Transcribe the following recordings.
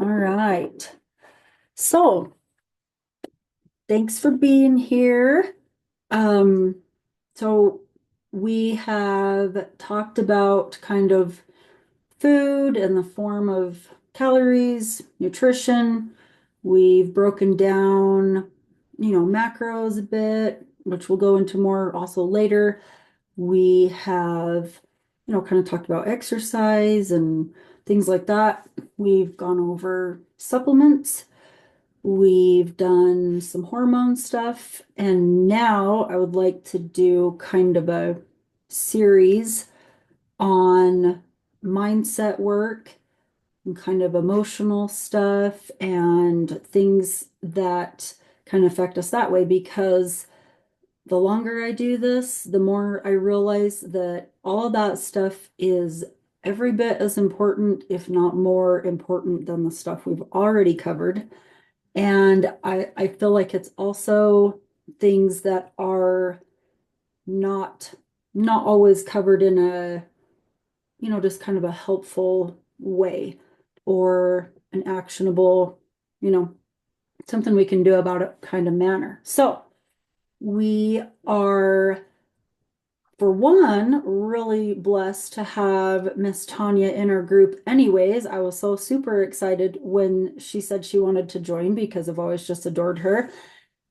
All right. So, thanks for being here. Um, so we have talked about kind of food in the form of calories, nutrition. We've broken down, macros a bit, which we'll go into more also later. We have, kind of talked about exercise and things like that. We've gone over supplements. We've done some hormone stuff, and now I would like to do kind of a series on mindset work and kind of emotional stuff and things that kind of affect us that way because the longer I do this, the more I realize that all of that stuff is every bit as important, if not more important than the stuff we've already covered. And I feel like it's also things that are not not always covered in a, just kind of a helpful way or an actionable, you know, something we can do about it kind of manner. So we are, for one, really blessed to have Miss Tonya in our group anyways. I was so super excited when she said she wanted to join because I've always just adored her.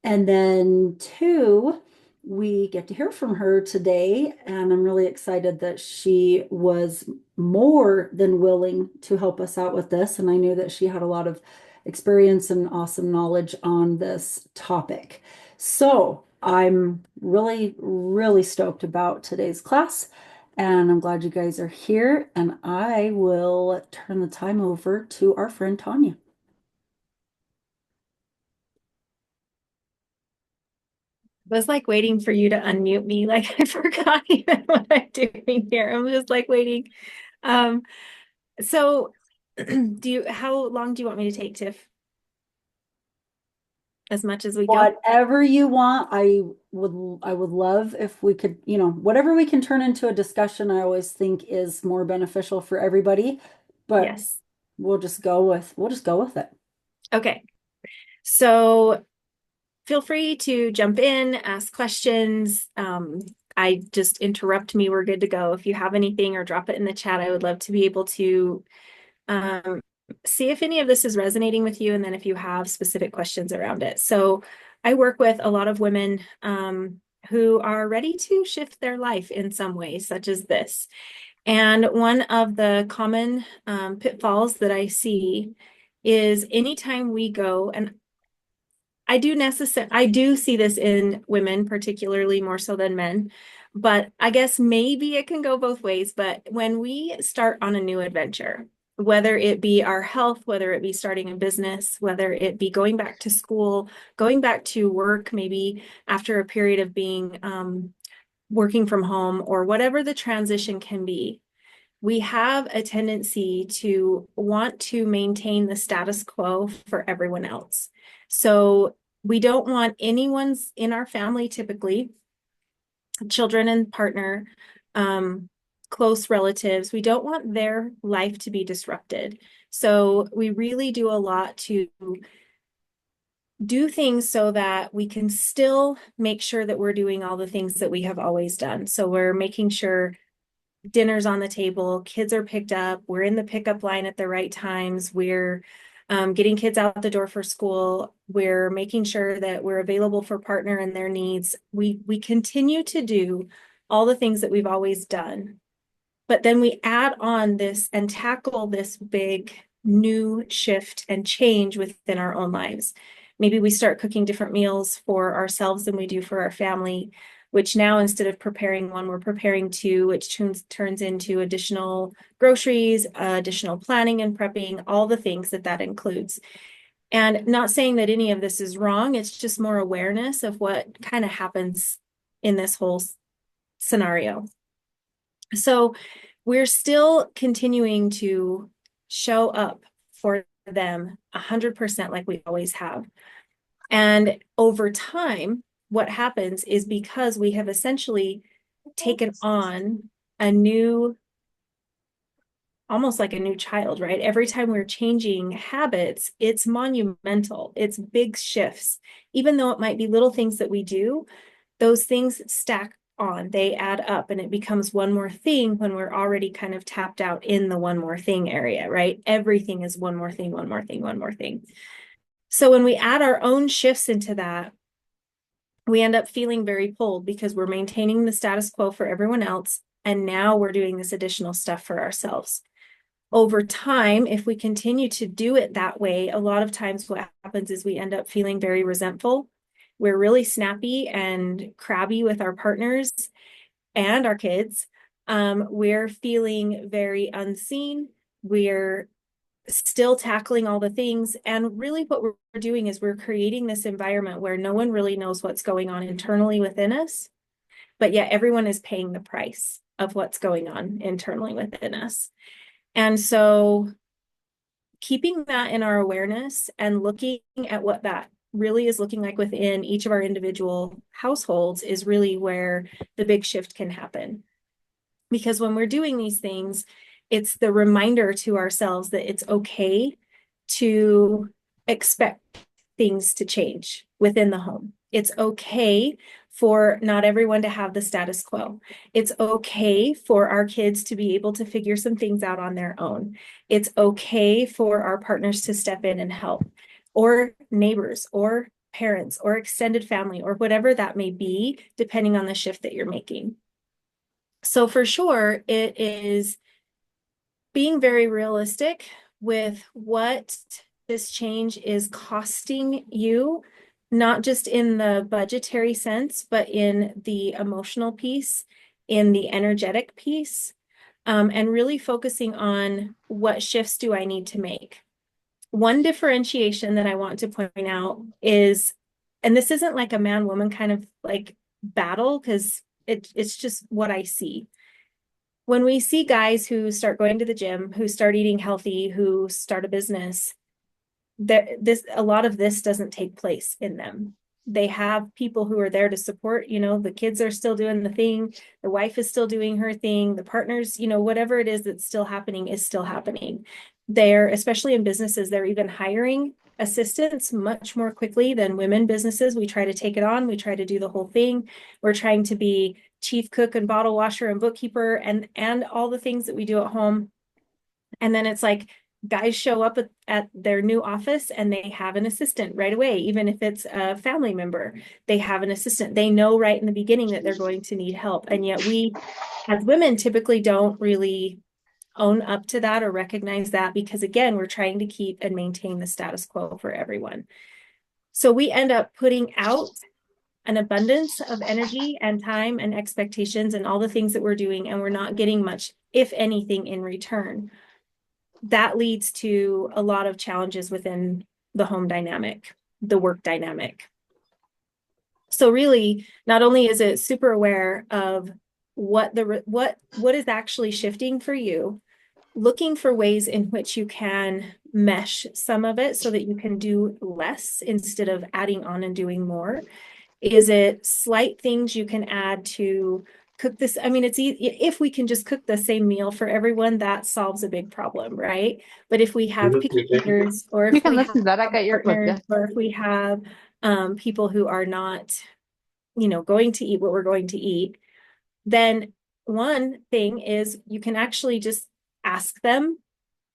And then two, we get to hear from her today, and I'm really excited that she was more than willing to help us out with this. And I knew that she had a lot of experience and awesome knowledge on this topic. So I'm really, really stoked about today's class, and I'm glad you guys are here. And I will turn the time over to our friend Tanya. Was like waiting for you to unmute me. Like I forgot even what I'm doing here. I'm just like waiting. Um, so how long do you want me to take, Tiff? As much as we go? Whatever you want, I would love if we could, whatever we can turn into a discussion, I always think is more beneficial for everybody. But Yes. we'll just go with it. Okay. So feel free to jump in, ask questions. I just interrupt me. We're good to go. If you have anything or drop it in the chat, I would love to be able to um, see if any of this is resonating with you, and then if you have specific questions around it. So I work with a lot of women who are ready to shift their life in some way, such as this. And one of the common pitfalls that I see is anytime we go, and I do see this in women, particularly more so than men, but I guess maybe it can go both ways. But when we start on a new adventure, whether it be our health, whether it be starting a business, whether it be going back to school, going back to work, maybe after a period of being working from home, or whatever the transition can be, we have a tendency to want to maintain the status quo for everyone else. So we don't want anyone's in our family, typically, children and partner, close relatives, we don't want their life to be disrupted. So we really do a lot to do things so that we can still make sure that we're doing all the things that we have always done. So we're making sure dinner's on the table, kids are picked up, we're in the pickup line at the right times, we're getting kids out the door for school, we're making sure that we're available for partner and their needs. We continue to do all the things that we've always done, but then we add on this and tackle this big new shift and change within our own lives. Maybe we start cooking different meals for ourselves than we do for our family, which now instead of preparing one, we're preparing two, which turns into additional groceries, additional planning and prepping, all the things that that includes. And not saying that any of this is wrong, it's just more awareness of what kind of happens in this whole scenario. So we're still continuing to show up for them 100% like we always have. And over time, what happens is because we have essentially taken on a new almost like a new child, right? Every time we're changing habits, it's monumental. It's big shifts. Even though it might be little things that we do, those things stack on, they add up, and it becomes one more thing when we're already kind of tapped out in the one more thing area, right? Everything is one more thing, one more thing, one more thing. So when we add our own shifts into that, we end up feeling very pulled because we're maintaining the status quo for everyone else. And now we're doing this additional stuff for ourselves. Over time, if we continue to do it that way, a lot of times what happens is we end up feeling very resentful. We're really snappy and crabby with our partners and our kids. We're feeling very unseen. We're still tackling all the things. And really, what we're doing is we're creating this environment where no one really knows what's going on internally within us, but yet everyone is paying the price of what's going on internally within us. And so, keeping that in our awareness and looking at what that really is looking like within each of our individual households is really where the big shift can happen. Because when we're doing these things, it's the reminder to ourselves that it's okay to expect things to change within the home. It's okay for not everyone to have the status quo. It's okay for our kids to be able to figure some things out on their own. It's okay for our partners to step in and help, or neighbors, or parents, or extended family, or whatever that may be, depending on the shift that you're making. So for sure, it is being very realistic with what this change is costing you, not just in the budgetary sense, but in the emotional piece, in the energetic piece, and really focusing on what shifts do I need to make. One differentiation that I want to point out is, and this isn't like a man-woman kind of like battle, because it's just what I see when we see guys who start going to the gym, who start eating healthy, who start a business, a lot of this doesn't take place in them. They have people who are there to support, the kids are still doing the thing, the wife is still doing her thing, the partners, whatever it is that's still happening is still happening. They're, especially in businesses, they're even hiring assistants much more quickly than women businesses. We try to take it on, we try to do the whole thing. We're trying to be chief cook and bottle washer and bookkeeper and all the things that we do at home. And then it's like guys show up at their new office and they have an assistant right away. Even if it's a family member, they have an assistant. They know right in the beginning that they're going to need help. And yet we, as women, typically don't really own up to that or recognize that, because again, we're trying to keep and maintain the status quo for everyone. So we end up putting out an abundance of energy and time and expectations and all the things that we're doing, and we're not getting much, if anything, in return. That leads to a lot of challenges within the home dynamic, the work dynamic. So really, not only is it super aware of what is actually shifting for you, looking for ways in which you can mesh some of it so that you can do less instead of adding on and doing more. Is it slight things you can add to cook this? I mean, it's if we can just cook the same meal for everyone, that solves a big problem, right? But if we have picky eaters, or You if can we listen have to that. I got your clip, partners, yeah. or if we have people who are not, going to eat what we're going to eat, then one thing is you can actually just ask them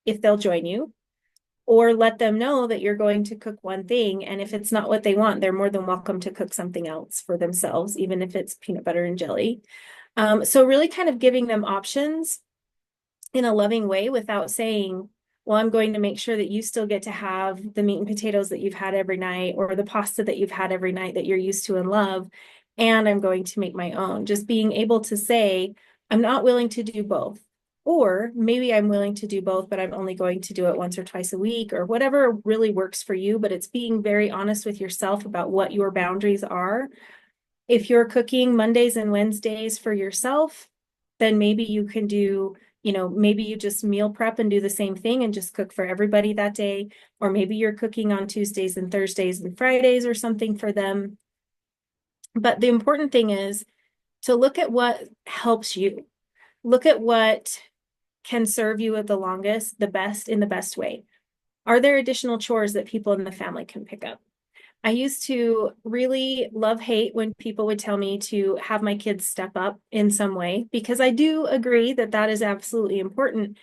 if they'll join you, or let them know that you're going to cook one thing. And if it's not what they want, they're more than welcome to cook something else for themselves, even if it's peanut butter and jelly. So really kind of giving them options in a loving way without saying, well, I'm going to make sure that you still get to have the meat and potatoes that you've had every night, or the pasta that you've had every night that you're used to and love. And I'm going to make my own. Just being able to say, I'm not willing to do both. Or maybe I'm willing to do both, but I'm only going to do it once or twice a week, or whatever really works for you. But it's being very honest with yourself about what your boundaries are. If you're cooking Mondays and Wednesdays for yourself, then maybe you can do, maybe you just meal prep and do the same thing and just cook for everybody that day. Or maybe you're cooking on Tuesdays and Thursdays and Fridays or something for them. But the important thing is to look at what helps you. Look at what can serve you at the longest, the best in the best way? Are there additional chores that people in the family can pick up? I used to really love hate when people would tell me to have my kids step up in some way, because I do agree that that is absolutely important.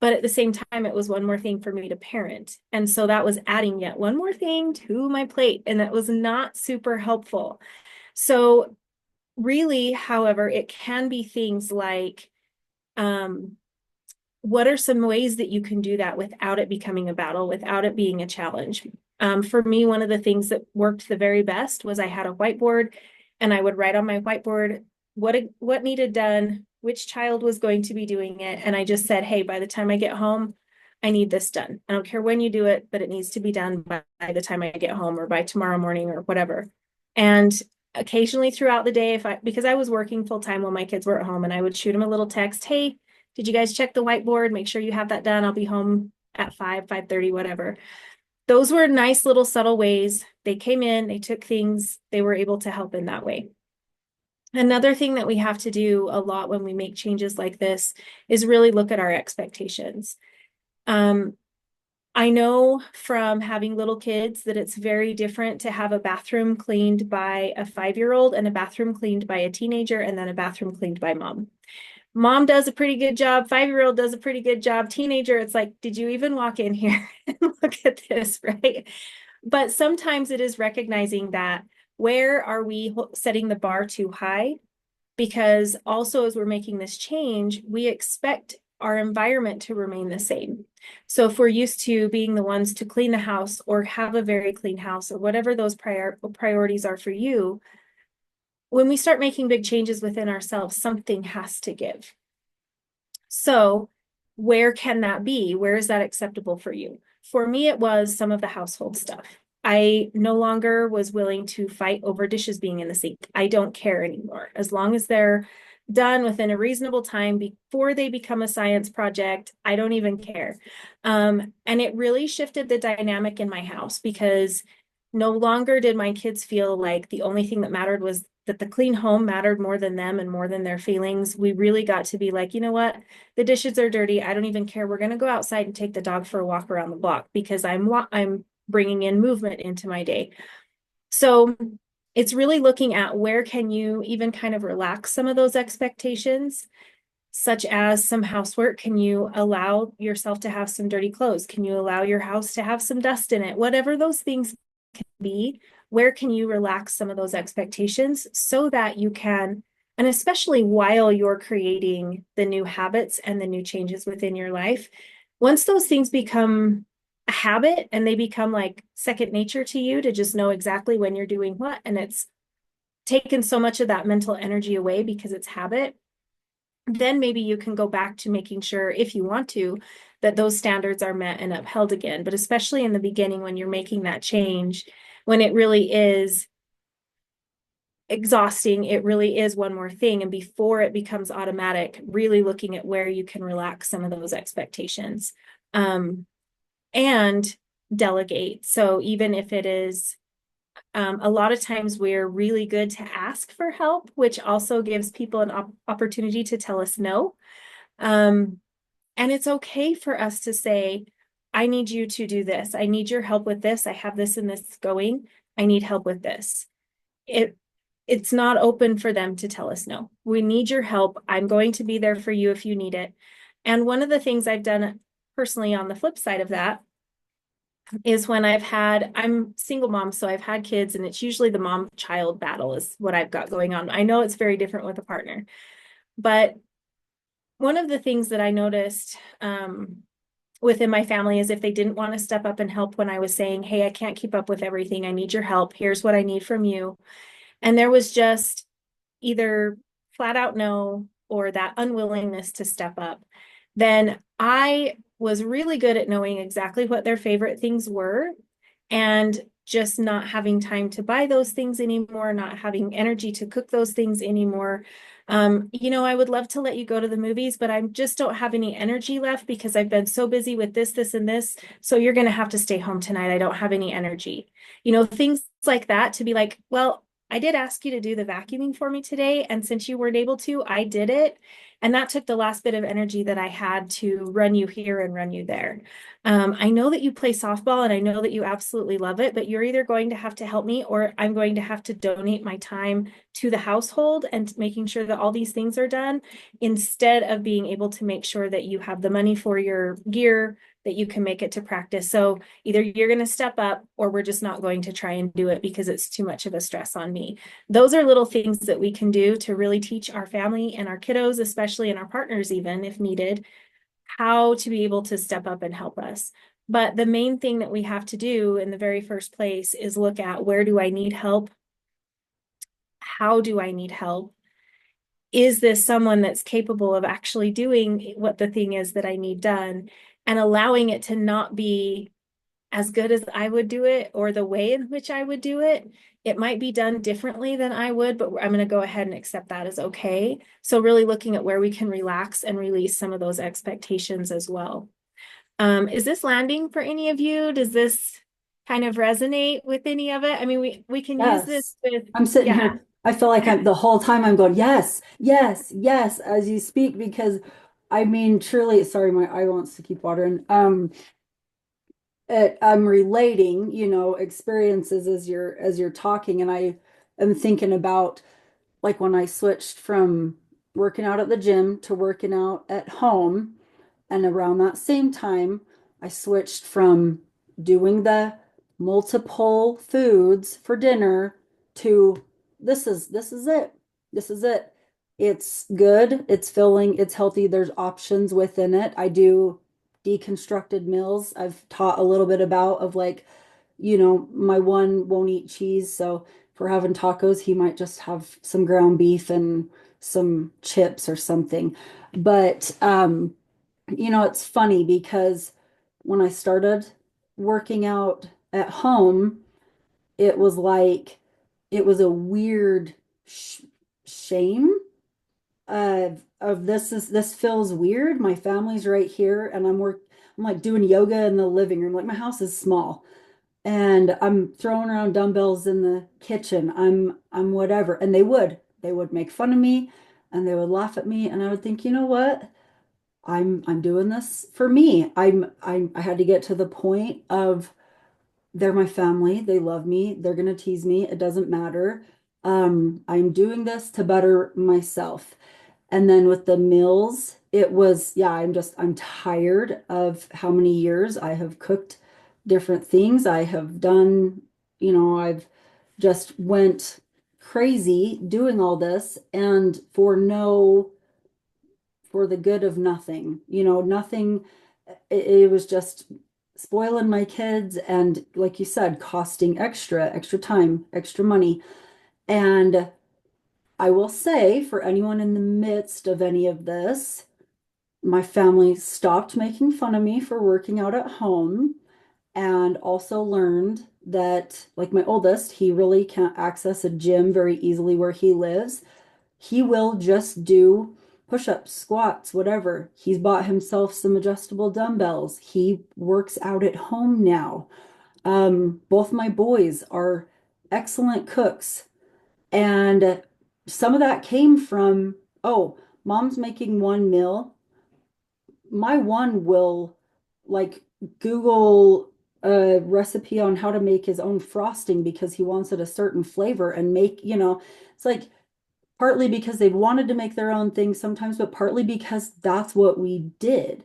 But at the same time, it was one more thing for me to parent. And so that was adding yet one more thing to my plate. And that was not super helpful. So, really, however, it can be things like, um, what are some ways that you can do that without it becoming a battle, without it being a challenge? For me, one of the things that worked the very best was I had a whiteboard, and I would write on my whiteboard what needed done, which child was going to be doing it, and I just said, hey, by the time I get home, I need this done. I don't care when you do it, but it needs to be done by the time I get home or by tomorrow morning or whatever. And occasionally throughout the day, if I because I was working full time while my kids were at home, and I would shoot them a little text, hey, did you guys check the whiteboard? Make sure you have that done. I'll be home at 5:30, whatever. Those were nice little subtle ways. They came in, they took things, they were able to help in that way. Another thing that we have to do a lot when we make changes like this is really look at our expectations. Um, I know from having little kids that it's very different to have a bathroom cleaned by a 5-year-old and a bathroom cleaned by a teenager and then a bathroom cleaned by mom. Mom does a pretty good job. 5-year-old does a pretty good job. Teenager, it's like, did you even walk in here and look at this, right? But sometimes it is recognizing that where are we setting the bar too high? Because also, as we're making this change, we expect our environment to remain the same. So if we're used to being the ones to clean the house or have a very clean house or whatever those priorities are for you, when we start making big changes within ourselves, something has to give. So, where can that be? Where is that acceptable for you? For me, it was some of the household stuff. I no longer was willing to fight over dishes being in the sink. I don't care anymore. As long as they're done within a reasonable time before they become a science project, I don't even care. And it really shifted the dynamic in my house because no longer did my kids feel like the only thing that mattered was that the clean home mattered more than them and more than their feelings. We really got to be like, you know what? The dishes are dirty. I don't even care. We're going to go outside and take the dog for a walk around the block because I'm bringing in movement into my day. So it's really looking at where can you even kind of relax some of those expectations, such as some housework. Can you allow yourself to have some dirty clothes? Can you allow your house to have some dust in it? Whatever those things can be, where can you relax some of those expectations so that you can, and especially while you're creating the new habits and the new changes within your life, once those things become a habit and they become like second nature to you to just know exactly when you're doing what, and it's taken so much of that mental energy away because it's habit, then maybe you can go back to making sure, if you want to, that those standards are met and upheld again. But especially in the beginning, when you're making that change, when it really is exhausting, it really is one more thing. And before it becomes automatic, really looking at where you can relax some of those expectations, and delegate. So even if it is, a lot of times we're really good to ask for help, which also gives people an opportunity to tell us no. Um, and it's okay for us to say, I need you to do this. I need your help with this. I have this and this going. I need help with this. It it's not open for them to tell us no. We need your help. I'm going to be there for you if you need it. And one of the things I've done personally on the flip side of that is when I'm single mom, so I've had kids, and it's usually the mom child battle is what I've got going on. I know it's very different with a partner, but one of the things that I noticed within my family is if they didn't want to step up and help when I was saying, hey, I can't keep up with everything. I need your help. Here's what I need from you. And there was just either flat out no or that unwillingness to step up. Then I was really good at knowing exactly what their favorite things were and just not having time to buy those things anymore, not having energy to cook those things anymore. I would love to let you go to the movies, but I just don't have any energy left because I've been so busy with this, this, and this. So you're going to have to stay home tonight. I don't have any energy. Things like that, to be like, well, I did ask you to do the vacuuming for me today. And since you weren't able to, I did it. And that took the last bit of energy that I had to run you here and run you there. I know that you play softball and I know that you absolutely love it, but you're either going to have to help me or I'm going to have to donate my time to the household and making sure that all these things are done instead of being able to make sure that you have the money for your gear, that you can make it to practice. So either you're going to step up or we're just not going to try and do it because it's too much of a stress on me. Those are little things that we can do to really teach our family and our kiddos, especially and our partners, even if needed, how to be able to step up and help us. But the main thing that we have to do in the very first place is look at where do I need help? How do I need help? Is this someone that's capable of actually doing what the thing is that I need done and allowing it to not be as good as I would do it or the way in which I would do it. It might be done differently than I would, but I'm going to go ahead and accept that as okay. So really looking at where we can relax and release some of those expectations as well. Is this landing for any of you? Does this kind of resonate with any of it? I mean, we can use this Yes. with, I'm sitting yeah. here. I feel like I'm the whole time I'm going, yes, yes, yes, as you speak, because I mean, truly, sorry, my eye wants to keep watering. I'm relating, experiences as you're talking, and I am thinking about like when I switched from working out at the gym to working out at home. And around that same time, I switched from doing the multiple foods for dinner to this is it. This is it. It's good, it's filling, it's healthy. There's options within it. I do deconstructed meals. I've taught a little bit about of like, my one won't eat cheese, so if we're having tacos, he might just have some ground beef and some chips or something. But it's funny because when I started working out at home, it was like it was a weird sh shame of this feels weird. My family's right here and I'm like doing yoga in the living room. Like my house is small and I'm throwing around dumbbells in the kitchen. I'm whatever. And they would make fun of me and they would laugh at me and I would think, you know what? I'm doing this for me. I had to get to the point of they're my family. They love me. They're gonna tease me. It doesn't matter. I'm doing this to better myself. And then with the meals, it was, yeah, I'm tired of how many years I have cooked different things. I have done, I've just went crazy doing all this and for the good of nothing, nothing. It was just spoiling my kids and like you said, costing extra time, extra money. And I will say for anyone in the midst of any of this, my family stopped making fun of me for working out at home and also learned that like my oldest, he really can't access a gym very easily where he lives. He will just do push-ups, squats, whatever. He's bought himself some adjustable dumbbells. He works out at home now. Both my boys are excellent cooks. And some of that came from, oh, mom's making one meal. My one will like Google a recipe on how to make his own frosting because he wants it a certain flavor and it's like partly because they wanted to make their own thing sometimes, but partly because that's what we did.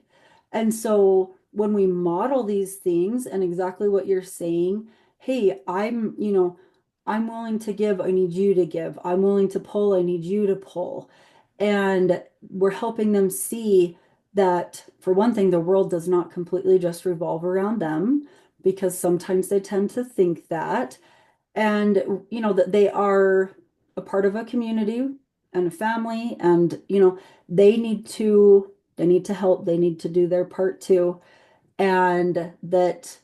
And so when we model these things and exactly what you're saying, hey, I'm willing to give, I need you to give. I'm willing to pull, I need you to pull. And we're helping them see that, for one thing, the world does not completely just revolve around them because sometimes they tend to think that and that they are a part of a community and a family and they need to help, they need to do their part too, and that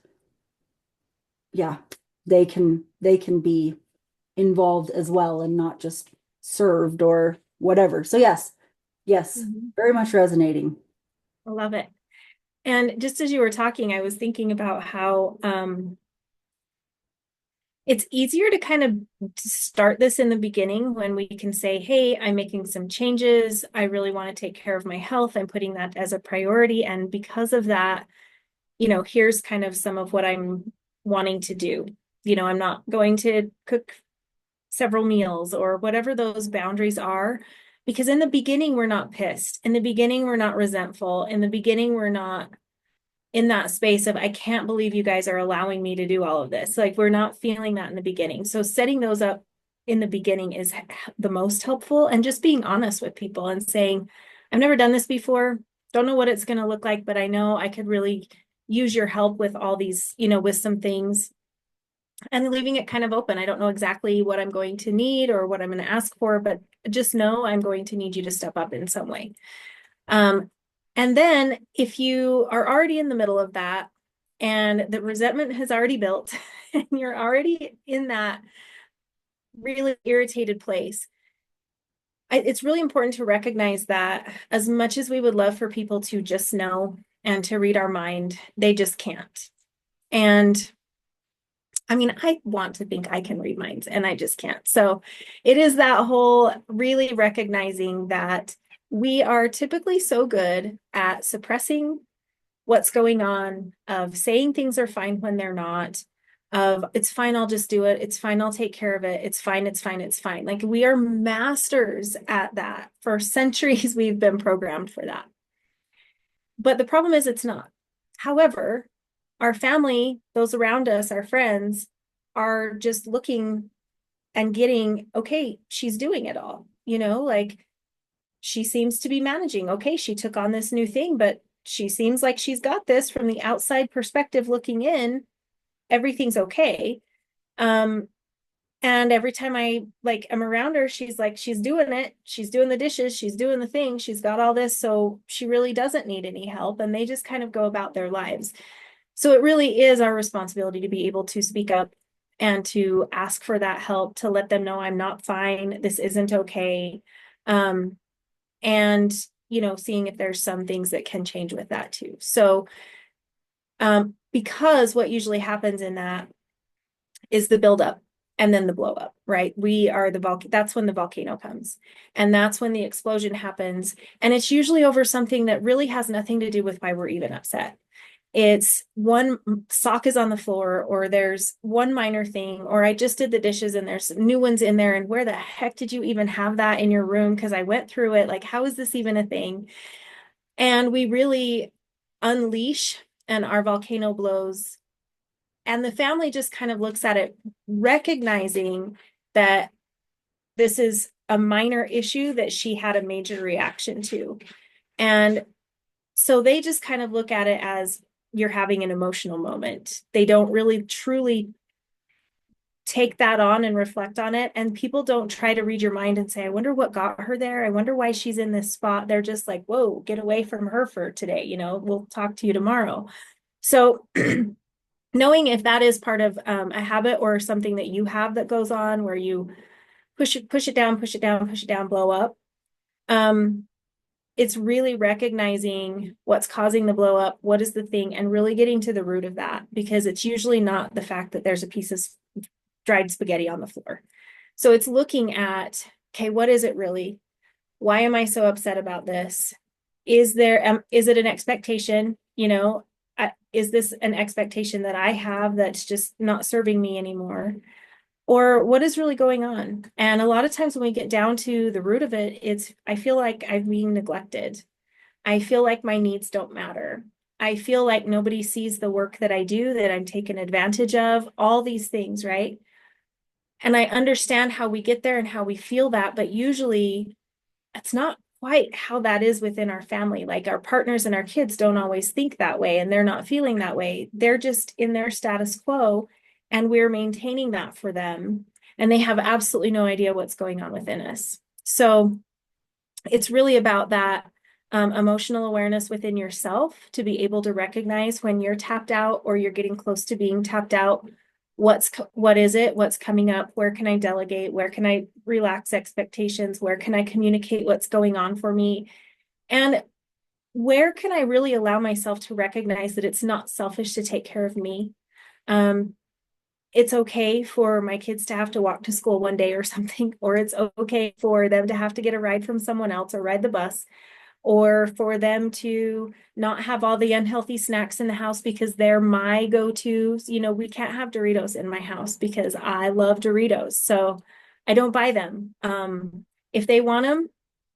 yeah, they can be involved as well and not just served or whatever. So yes, yes, Mhm. very much resonating. I love it. And just as you were talking, I was thinking about how it's easier to kind of start this in the beginning when we can say, hey, I'm making some changes. I really want to take care of my health. I'm putting that as a priority. And because of that, here's kind of some of what I'm wanting to do. I'm not going to cook several meals or whatever those boundaries are. Because in the beginning, we're not pissed. In the beginning, we're not resentful. In the beginning, we're not in that space of, I can't believe you guys are allowing me to do all of this. Like, we're not feeling that in the beginning. So setting those up in the beginning is the most helpful, and just being honest with people and saying, I've never done this before. Don't know what it's going to look like, but I know I could really use your help with all these, with some things, and leaving it kind of open. I don't know exactly what I'm going to need or what I'm going to ask for, but just know I'm going to need you to step up in some way. Um, and then if you are already in the middle of that and the resentment has already built and you're already in that really irritated place, it's really important to recognize that as much as we would love for people to just know and to read our mind, they just can't. And I mean, I want to think I can read minds and I just can't. So it is that whole really recognizing that we are typically so good at suppressing what's going on, of saying things are fine when they're not, of it's fine, I'll just do it. It's fine, I'll take care of it. It's fine, it's fine, it's fine. Like, we are masters at that. For centuries, we've been programmed for that. But the problem is it's not. However, our family, those around us, our friends, are just looking and getting, okay, she's doing it all, like, she seems to be managing. Okay, she took on this new thing, but she seems like she's got this. From the outside perspective looking in, everything's okay. Um, and every time I like am around her, she's like, she's doing it. She's doing the dishes. She's doing the thing. She's got all this. So she really doesn't need any help. And they just kind of go about their lives. So it really is our responsibility to be able to speak up and to ask for that help, to let them know I'm not fine. This isn't okay. Um, and, seeing if there's some things that can change with that too. So, because what usually happens in that is the buildup and then the blow up, right? We are that's when the volcano comes, and that's when the explosion happens. And it's usually over something that really has nothing to do with why we're even upset. It's one sock is on the floor, or there's one minor thing, or I just did the dishes and there's new ones in there. And where the heck did you even have that in your room? Because I went through it. Like, how is this even a thing? And we really unleash, and our volcano blows. And the family just kind of looks at it, recognizing that this is a minor issue that she had a major reaction to. And so they just kind of look at it as, you're having an emotional moment. They don't really truly take that on and reflect on it. And people don't try to read your mind and say, I wonder what got her there. I wonder why she's in this spot. They're just like, whoa, get away from her for today. We'll talk to you tomorrow. So knowing if that is part of a habit or something that you have that goes on, where you push it down, push it down, push it down, blow up. It's really recognizing what's causing the blow up, what is the thing, and really getting to the root of that, because it's usually not the fact that there's a piece of dried spaghetti on the floor. So it's looking at, okay, what is it really? Why am I so upset about this? Is it an expectation? Is this an expectation that I have that's just not serving me anymore? Or what is really going on? And a lot of times when we get down to the root of it, I feel like I'm being neglected. I feel like my needs don't matter. I feel like nobody sees the work that I do, that I'm taken advantage of, all these things, right? And I understand how we get there and how we feel that, but usually it's not quite how that is within our family. Like, our partners and our kids don't always think that way, and they're not feeling that way. They're just in their status quo, and we're maintaining that for them. And they have absolutely no idea what's going on within us. So it's really about that emotional awareness within yourself, to be able to recognize when you're tapped out or you're getting close to being tapped out. What is it? What's coming up? Where can I delegate? Where can I relax expectations? Where can I communicate what's going on for me? And where can I really allow myself to recognize that it's not selfish to take care of me? Um, it's okay for my kids to have to walk to school one day or something, or it's okay for them to have to get a ride from someone else or ride the bus, or for them to not have all the unhealthy snacks in the house because they're my go-tos. You know, we can't have Doritos in my house because I love Doritos. So I don't buy them. If they want them,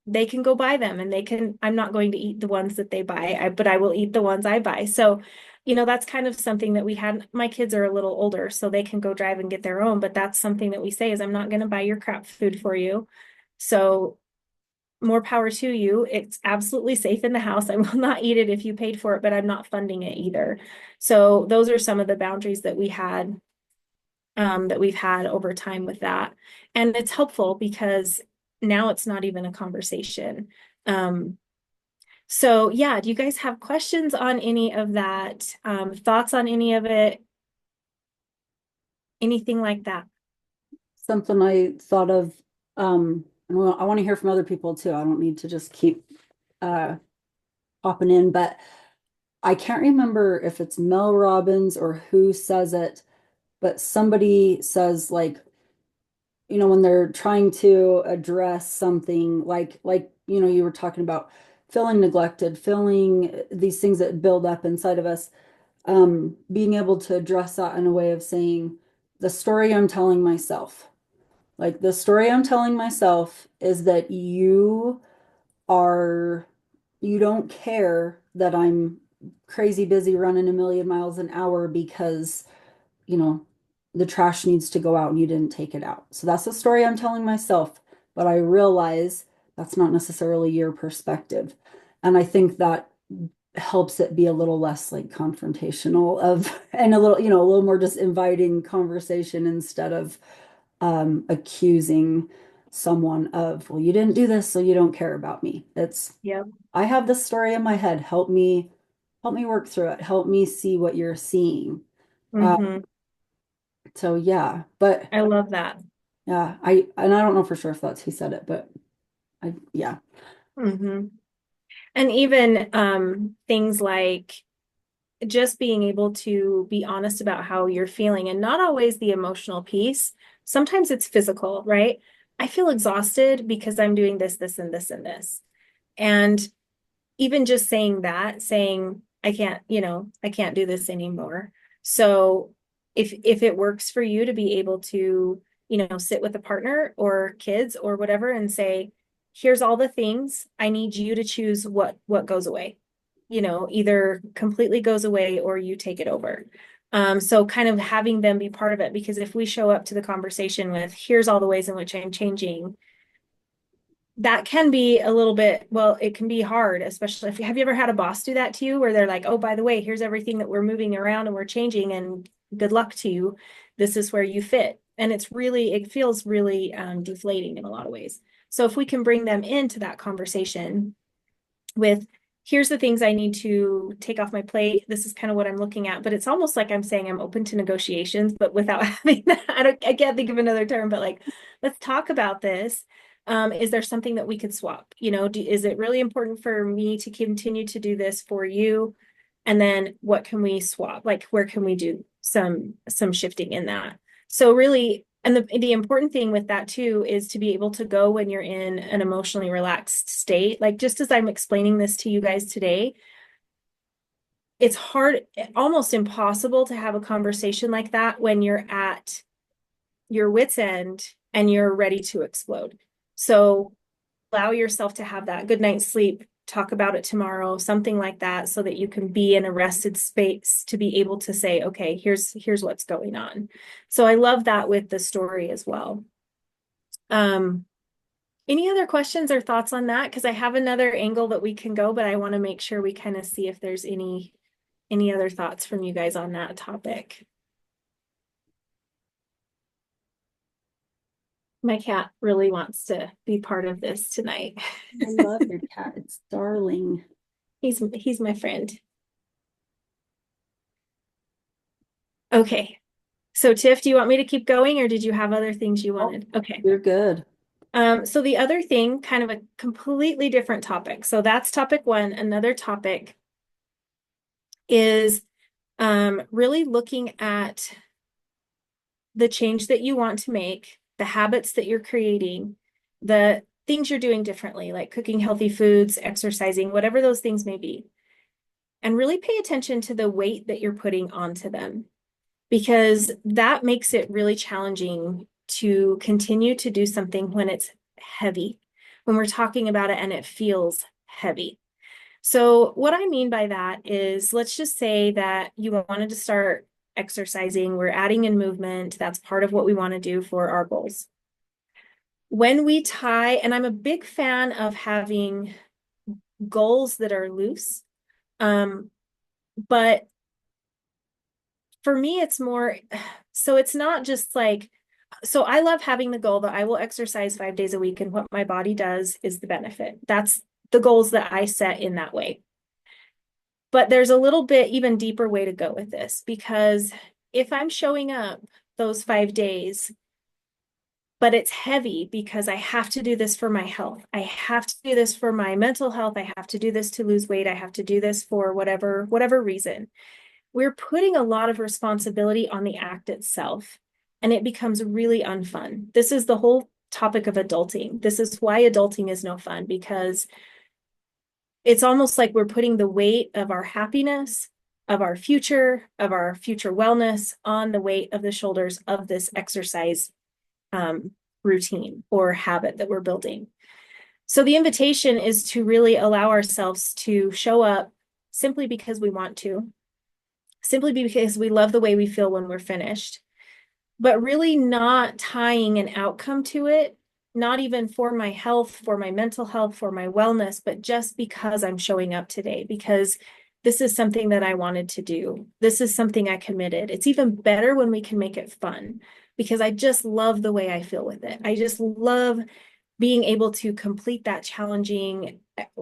they can go buy them and they can, I'm not going to eat the ones that they buy, but I will eat the ones I buy. So, you know, that's kind of something that we had. My kids are a little older, so they can go drive and get their own, but that's something that we say is I'm not going to buy your crap food for you. So more power to you. It's absolutely safe in the house. I will not eat it if you paid for it, but I'm not funding it either. So those are some of the boundaries that we've had over time with that. And it's helpful because now it's not even a conversation. Um, so yeah, do you guys have questions on any of that? Thoughts on any of it? Anything like that? Something I thought of, and well, I want to hear from other people too. I don't need to just keep uh popping in, but I can't remember if it's Mel Robbins or who says it, but somebody says like, when they're trying to address something like, you were talking about feeling neglected, feeling these things that build up inside of us, being able to address that in a way of saying, the story I'm telling myself, like the story I'm telling myself is that are, you don't care that I'm crazy busy running a million miles an hour because you know, the trash needs to go out and you didn't take it out. So that's the story I'm telling myself. But I realize that's not necessarily your perspective. And I think that helps it be a little less like confrontational of and a little, a little more just inviting conversation instead of accusing someone of, well, you didn't do this, so you don't care about me. It's Yep. I have this story in my head. Help me work through it. Help me see what you're seeing. Uh, Hmm. so yeah, but I love that. yeah, I don't know for sure if that's who said it, but yeah. Hmm. And even things like just being able to be honest about how you're feeling and not always the emotional piece. Sometimes it's physical, right? I feel exhausted because I'm doing this, this, and this, and this. And even just saying that, saying, I can't, I can't do this anymore. So if it works for you to be able to, sit with a partner or kids or whatever and say, here's all the things, I need you to choose what goes away. Either completely goes away or you take it over. So kind of having them be part of it, because if we show up to the conversation with, here's all the ways in which I'm changing, that can be a little bit, well, it can be hard, especially if have you ever had a boss do that to you where they're like, oh, by the way, here's everything that we're moving around and we're changing and good luck to you. This is where you fit. And it feels really deflating in a lot of ways. So if we can bring them into that conversation with, here's the things I need to take off my plate. This is kind of what I'm looking at, but it's almost like I'm saying I'm open to negotiations, but without having that, I can't think of another term, but like, let's talk about this. Is there something that we could swap? Is it really important for me to continue to do this for you? And then what can we swap? Like, where can we do some shifting in that? So really, and the important thing with that too is to be able to go when you're in an emotionally relaxed state. Like just as I'm explaining this to you guys today, it's hard, almost impossible to have a conversation like that when you're at your wit's end and you're ready to explode. So allow yourself to have that good night's sleep, talk about it tomorrow, something like that, so that you can be in a rested space to be able to say, okay, here's what's going on. So I love that with the story as well. Um, any other questions or thoughts on that? Because I have another angle that we can go, but I want to make sure we kind of see if there's any other thoughts from you guys on that topic. My cat really wants to be part of this tonight. I love your cat. It's darling. He's my friend. Okay. So Tiff, do you want me to keep going or did you have other things you Oh, wanted? Okay. you're good. So the other thing, kind of a completely different topic. So that's topic one. Another topic is really looking at the change that you want to make, the habits that you're creating, the things you're doing differently, like cooking healthy foods, exercising, whatever those things may be. And really pay attention to the weight that you're putting onto them, because that makes it really challenging to continue to do something when it's heavy, when we're talking about it and it feels heavy. So, what I mean by that is, let's just say that you wanted to start exercising, we're adding in movement. That's part of what we want to do for our goals. When we tie, and I'm a big fan of having goals that are loose, um, but for me, it's more so it's not just like, so I love having the goal that I will exercise 5 days a week, and what my body does is the benefit. That's the goals that I set in that way. But there's a little bit even deeper way to go with this, because if I'm showing up those 5 days, but it's heavy because I have to do this for my health, I have to do this for my mental health, I have to do this to lose weight, I have to do this for whatever reason, we're putting a lot of responsibility on the act itself, and it becomes really unfun. This is the whole topic of adulting. This is why adulting is no fun, because it's almost like we're putting the weight of our happiness, of our future wellness on the weight of the shoulders of this exercise routine or habit that we're building. So the invitation is to really allow ourselves to show up simply because we want to, simply because we love the way we feel when we're finished, but really not tying an outcome to it, not even for my health, for my mental health, for my wellness, but just because I'm showing up today, because this is something that I wanted to do. This is something I committed. It's even better when we can make it fun, because I just love the way I feel with it. I just love being able to complete that challenging,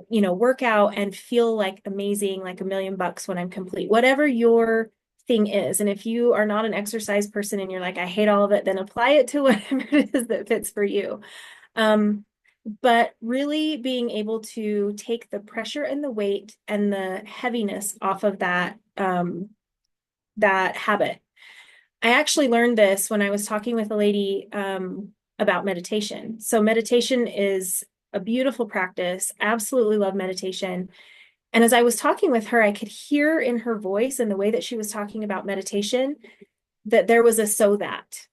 workout and feel like amazing, like $1,000,000 when I'm complete, whatever your thing is. And if you are not an exercise person and you're like, I hate all of it, then apply it to whatever it is that fits for you. But really being able to take the pressure and the weight and the heaviness off of that habit. I actually learned this when I was talking with a lady about meditation. So meditation is a beautiful practice. Absolutely love meditation. And as I was talking with her, I could hear in her voice and the way that she was talking about meditation that there was a so that,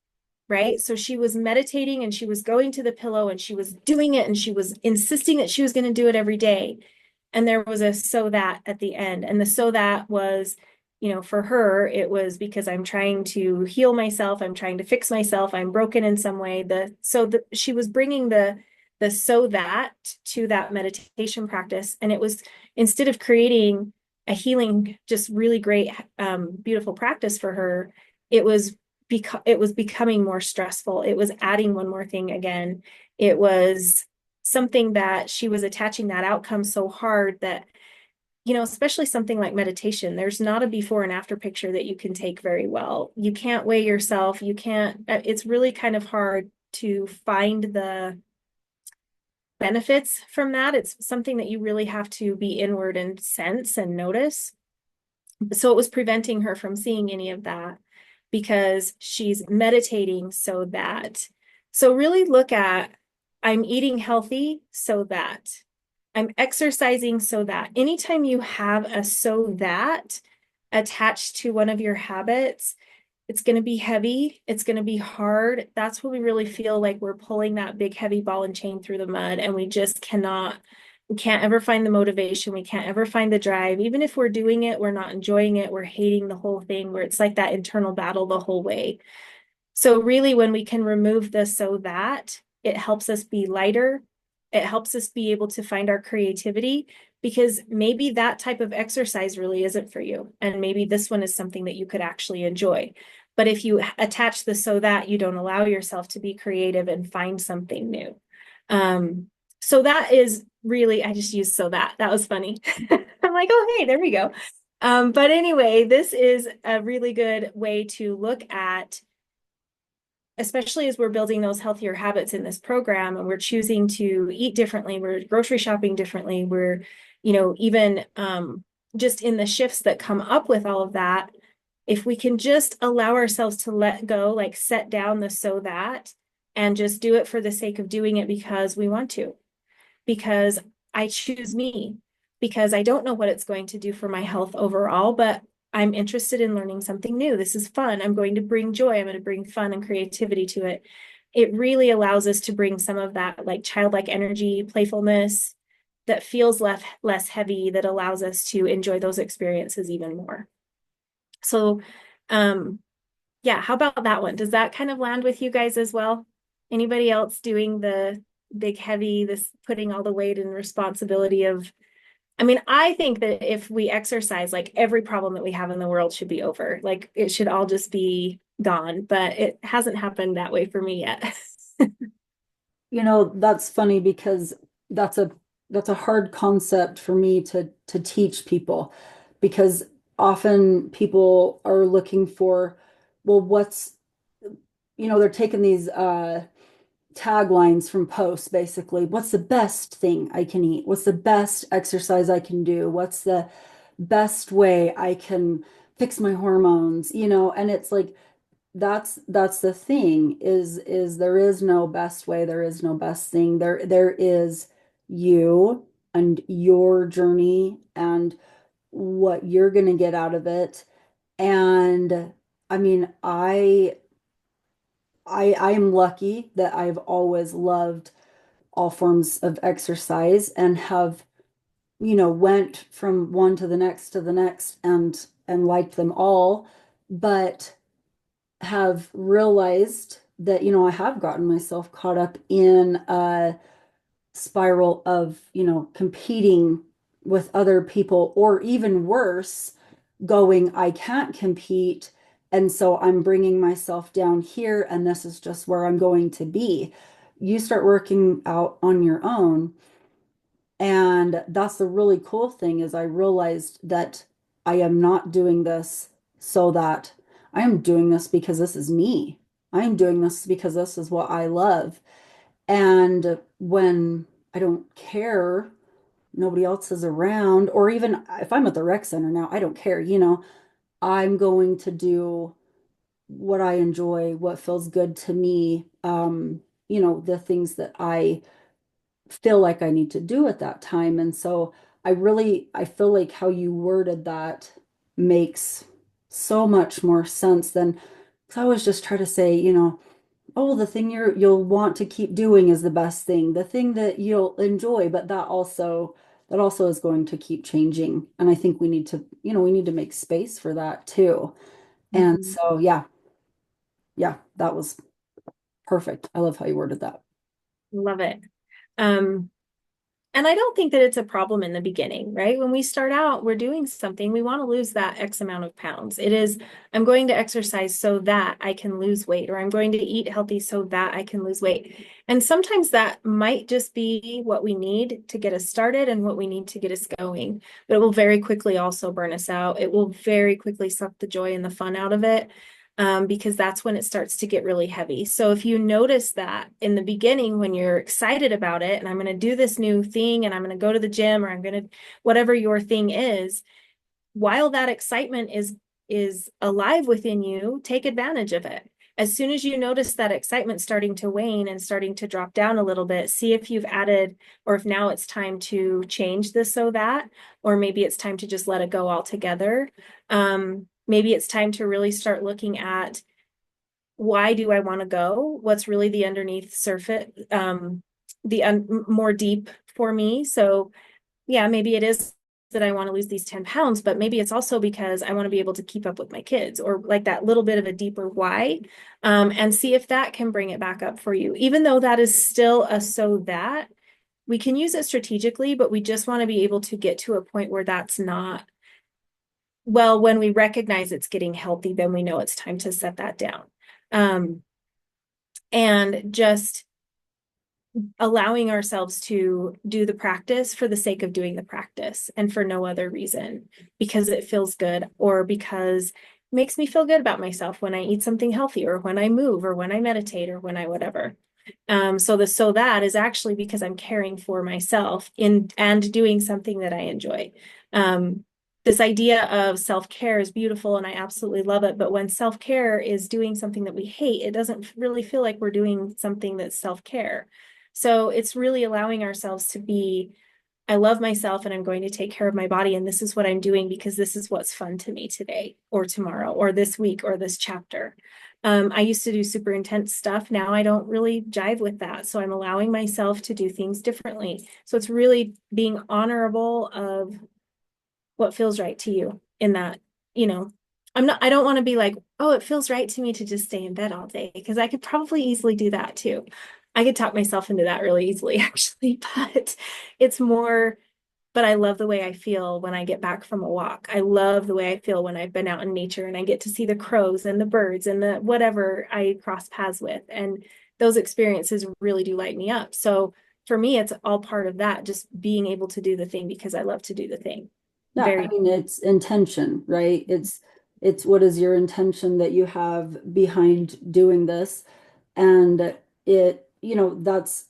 right? So she was meditating and she was going to the pillow and she was doing it and she was insisting that she was going to do it every day. And there was a so that at the end. And the so that was, for her, it was because I'm trying to heal myself. I'm trying to fix myself. I'm broken in some way. She was bringing the so that to that meditation practice. And it was, instead of creating a healing, just really great, beautiful practice for her, it was becoming more stressful. It was adding one more thing again. It was something that she was attaching that outcome so hard that, especially something like meditation, there's not a before and after picture that you can take very well. You can't weigh yourself. It's really kind of hard to find the benefits from that. It's something that you really have to be inward and sense and notice. So it was preventing her from seeing any of that, because she's meditating so really look at, I'm eating healthy so that, I'm exercising so that. Anytime you have a so that attached to one of your habits, it's going to be heavy. It's going to be hard. That's when we really feel like we're pulling that big, heavy ball and chain through the mud, and we can't ever find the motivation. We can't ever find the drive. Even if we're doing it, we're not enjoying it. We're hating the whole thing, where it's like that internal battle the whole way. So really, when we can remove the so that, it helps us be lighter. It helps us be able to find our creativity, because maybe that type of exercise really isn't for you. And maybe this one is something that you could actually enjoy. But if you attach the so that, you don't allow yourself to be creative and find something new. So that is really, I just used so that. That was funny. I'm like, oh, hey, there we go. But anyway, this is a really good way to look at, especially as we're building those healthier habits in this program and we're choosing to eat differently, we're grocery shopping differently, we're, even just in the shifts that come up with all of that, if we can just allow ourselves to let go, like set down the so that, and just do it for the sake of doing it because we want to, because I choose me, because I don't know what it's going to do for my health overall, but I'm interested in learning something new. This is fun. I'm going to bring joy. I'm going to bring fun and creativity to it. It really allows us to bring some of that like childlike energy, playfulness that feels less heavy, that allows us to enjoy those experiences even more. So, um, yeah, how about that one? Does that kind of land with you guys as well? Anybody else doing the big heavy, this putting all the weight and responsibility of, I mean, I think that if we exercise, like every problem that we have in the world should be over. Like it should all just be gone, but it hasn't happened that way for me yet. That's funny because that's a that's a hard concept for me to teach people because often people are looking for, well, they're taking these taglines from posts basically. What's the best thing I can eat? What's the best exercise I can do? What's the best way I can fix my hormones? And it's like that's the thing is there is no best way, there is no best thing. There is you and your journey and what you're going to get out of it. And I mean, I am lucky that I've always loved all forms of exercise and have, went from one to the next and liked them all, but have realized that, I have gotten myself caught up in a spiral of, competing with other people, or even worse, going, I can't compete. And so I'm bringing myself down here, and this is just where I'm going to be. You start working out on your own. And that's the really cool thing is I realized that I am not doing this so that I am doing this because this is me. I am doing this because this is what I love. And when I don't care, nobody else is around, or even if I'm at the rec center now, I don't care, I'm going to do what I enjoy, what feels good to me, the things that I feel like I need to do at that time. And so I feel like how you worded that makes so much more sense than, because I always just try to say, oh, the thing you'll want to keep doing is the best thing, the thing that you'll enjoy, but that also is going to keep changing. And I think we need to make space for that too. And Mhm. so, yeah, yeah, that was perfect. I love how you worded that. Love it. Um, And I don't think that it's a problem in the beginning, right? When we start out, we're doing something, we want to lose that X amount of pounds. It is, I'm going to exercise so that I can lose weight, or I'm going to eat healthy so that I can lose weight. And sometimes that might just be what we need to get us started and what we need to get us going. But it will very quickly also burn us out. It will very quickly suck the joy and the fun out of it. Because that's when it starts to get really heavy. So if you notice that in the beginning, when you're excited about it, and I'm going to do this new thing, and I'm going to go to the gym, or I'm going to, whatever your thing is, while that excitement is alive within you, take advantage of it. As soon as you notice that excitement starting to wane and starting to drop down a little bit, see if you've added, or if now it's time to change this so that, or maybe it's time to just let it go altogether. Maybe it's time to really start looking at, why do I want to go? What's really the underneath surface, more deep for me? So yeah, maybe it is that I want to lose these 10 pounds, but maybe it's also because I want to be able to keep up with my kids, or like that little bit of a deeper why, and see if that can bring it back up for you. Even though that is still a so that, we can use it strategically, but we just want to be able to get to a point where that's not, well, when we recognize it's getting healthy, then we know it's time to set that down. Um, and just allowing ourselves to do the practice for the sake of doing the practice and for no other reason, because it feels good, or because it makes me feel good about myself when I eat something healthy, or when I move, or when I meditate, or when I whatever. So that is actually because I'm caring for myself in and doing something that I enjoy. Um, this idea of self-care is beautiful and I absolutely love it. But when self-care is doing something that we hate, it doesn't really feel like we're doing something that's self-care. So it's really allowing ourselves to be, I love myself and I'm going to take care of my body. And this is what I'm doing because this is what's fun to me today or tomorrow or this week or this chapter. I used to do super intense stuff. Now I don't really jive with that. So I'm allowing myself to do things differently. So it's really being honorable of what feels right to you in that, you know, I don't want to be like, oh, it feels right to me to just stay in bed all day because I could probably easily do that too. I could talk myself into that really easily, actually, but it's more, but I love the way I feel when I get back from a walk. I love the way I feel when I've been out in nature and I get to see the crows and the birds and the whatever I cross paths with. And those experiences really do light me up. So for me, it's all part of that, just being able to do the thing because I love to do the thing. Yeah, I Very. mean it's intention, right? It's what is your intention that you have behind doing this? And that's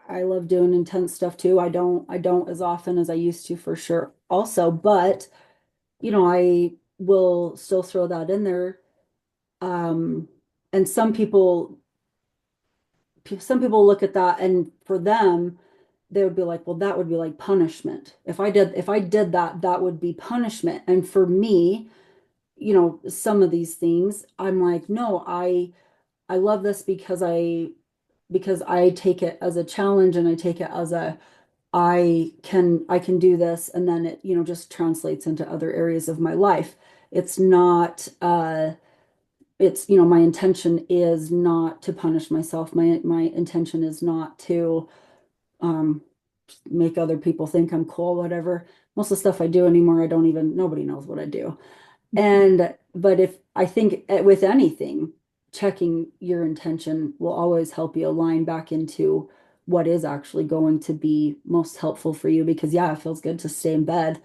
I love doing intense stuff too. I don't as often as I used to for sure also, but I will still throw that in there. Um, and some people look at that and for them they would be like, well, that would be like punishment. If I did that, that would be punishment. And for me, some of these things, I'm like, no, I love this because I take it as a challenge and I take it as a I can do this and then it just translates into other areas of my life. It's not it's my intention is not to punish myself. My intention is not to um make other people think I'm cool, whatever. Most of the stuff I do anymore, nobody knows what I do. But if I think with anything, checking your intention will always help you align back into what is actually going to be most helpful for you. Because yeah, it feels good to stay in bed.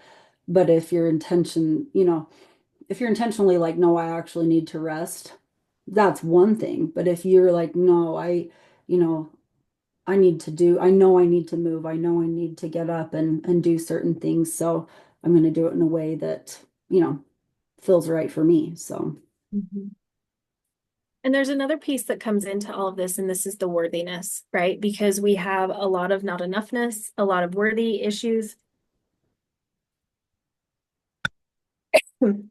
But if you're intentionally like, no, I actually need to rest, that's one thing. But if you're like, no, you know, I know I need to move. I know I need to get up and do certain things. So I'm going to do it in a way that, feels right for me. So, Mhm. And there's another piece that comes into all of this, and this is the worthiness, right? Because we have a lot of not enoughness, a lot of worthy issues. Sorry,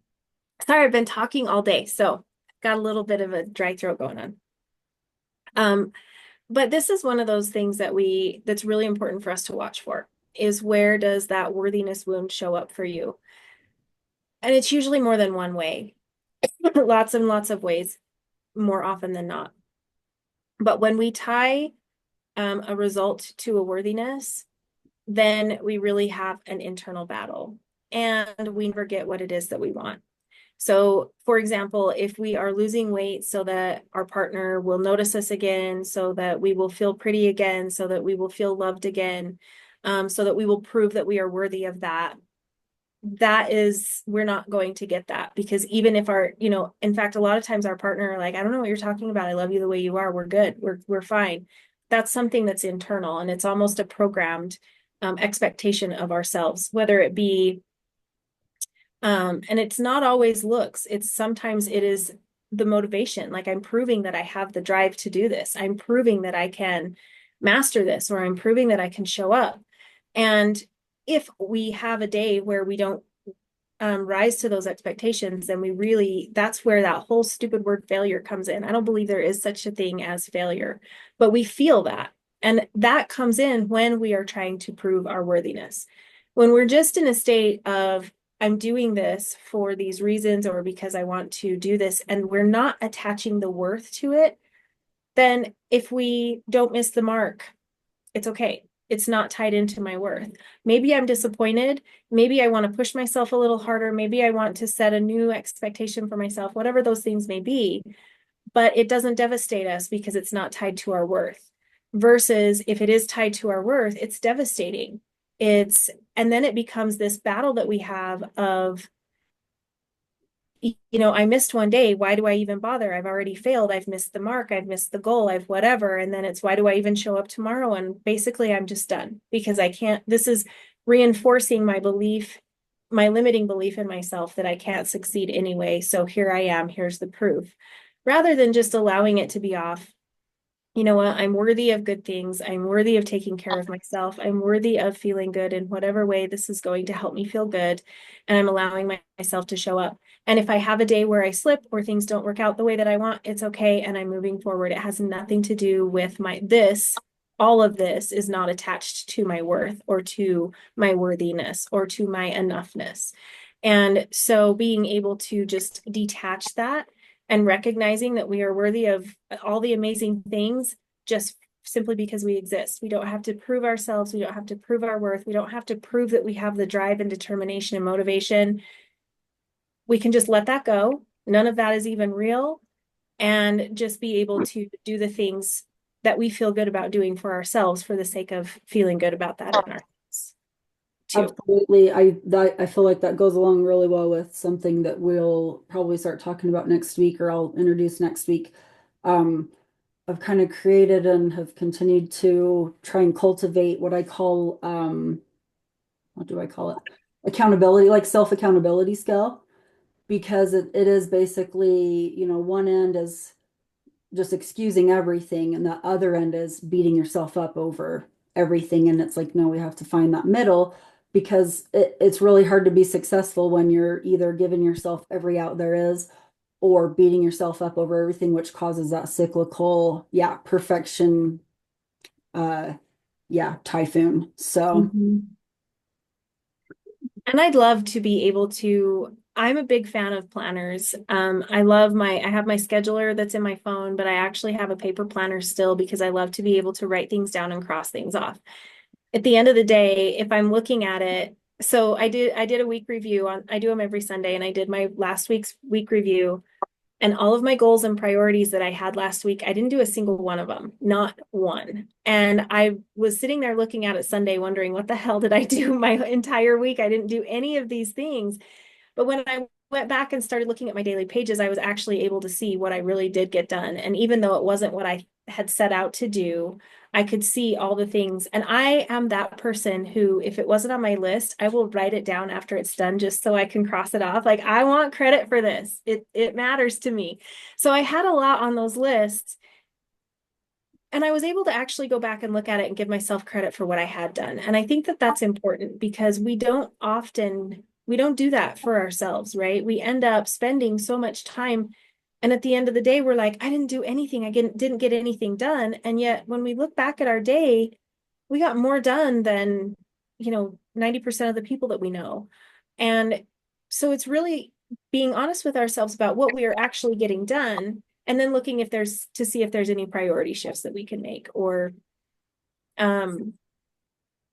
I've been talking all day, so got a little bit of a dry throat going on. Um, but this is one of those things that's really important for us to watch for, is where does that worthiness wound show up for you? And it's usually more than one way, lots and lots of ways, more often than not. But when we tie a result to a worthiness, then we really have an internal battle and we forget what it is that we want. So, for example, if we are losing weight so that our partner will notice us again, so that we will feel pretty again, so that we will feel loved again, so that we will prove that we are worthy of that, we're not going to get that because even if in fact, a lot of times our partner are like, I don't know what you're talking about. I love you the way you are. We're good. We're fine. That's something that's internal and it's almost a programmed expectation of ourselves, whether it be and it's not always looks. Sometimes it is the motivation. Like I'm proving that I have the drive to do this. I'm proving that I can master this, or I'm proving that I can show up. And if we have a day where we don't rise to those expectations, then that's where that whole stupid word failure comes in. I don't believe there is such a thing as failure, but we feel that. And that comes in when we are trying to prove our worthiness. When we're just in a state of, I'm doing this for these reasons or because I want to do this, and we're not attaching the worth to it, then if we don't miss the mark, it's okay. It's not tied into my worth. Maybe I'm disappointed. Maybe I want to push myself a little harder. Maybe I want to set a new expectation for myself, whatever those things may be. But it doesn't devastate us because it's not tied to our worth. Versus if it is tied to our worth, it's devastating. And then it becomes this battle that we have of, I missed one day. Why do I even bother? I've already failed. I've missed the mark. I've missed the goal. I've whatever. And then it's, why do I even show up tomorrow? And basically, I'm just done because I can't. This is reinforcing my belief my limiting belief in myself that I can't succeed anyway. So here I am, here's the proof, rather than just allowing it to be off. You know what? I'm worthy of good things. I'm worthy of taking care of myself. I'm worthy of feeling good in whatever way this is going to help me feel good. And I'm allowing myself to show up. And if I have a day where I slip or things don't work out the way that I want, it's okay. And I'm moving forward. It has nothing to do with all of this is not attached to my worth or to my worthiness or to my enoughness. And so being able to just detach that and recognizing that we are worthy of all the amazing things just simply because we exist. We don't have to prove ourselves. We don't have to prove our worth. We don't have to prove that we have the drive and determination and motivation. We can just let that go. None of that is even real, and just be able to do the things that we feel good about doing for ourselves for the sake of feeling good about that in ourselves too. Absolutely. I feel like that goes along really well with something that we'll probably start talking about next week, or I'll introduce next week. Um, I've kind of created and have continued to try and cultivate what I call, what do I call it? Accountability, like self-accountability skill, because it is basically, one end is just excusing everything, and the other end is beating yourself up over everything. And it's like, no, we have to find that middle, because it's really hard to be successful when you're either giving yourself every out there is or beating yourself up over everything, which causes that cyclical, yeah, perfection, uh, yeah, typhoon. So Mhm. And I'd love to be able to. I'm a big fan of planners. I have my scheduler that's in my phone, but I actually have a paper planner still because I love to be able to write things down and cross things off. At the end of the day, if I'm looking at it, so I did a week review I do them every Sunday, and I did my last week's week review, and all of my goals and priorities that I had last week, I didn't do a single one of them, not one. And I was sitting there looking at it Sunday, wondering, what the hell did I do my entire week? I didn't do any of these things. But when I went back and started looking at my daily pages, I was actually able to see what I really did get done. And even though it wasn't what I had set out to do, I could see all the things. And I am that person who, if it wasn't on my list, I will write it down after it's done just so I can cross it off. Like, I want credit for this. It matters to me. So I had a lot on those lists, and I was able to actually go back and look at it and give myself credit for what I had done. And I think that that's important because we don't do that for ourselves, right? We end up spending so much time. And at the end of the day, we're like, I didn't do anything. Didn't get anything done. And yet when we look back at our day, we got more done than, 90% of the people that we know. And so it's really being honest with ourselves about what we are actually getting done, and then looking if there's to see if there's any priority shifts that we can make, or um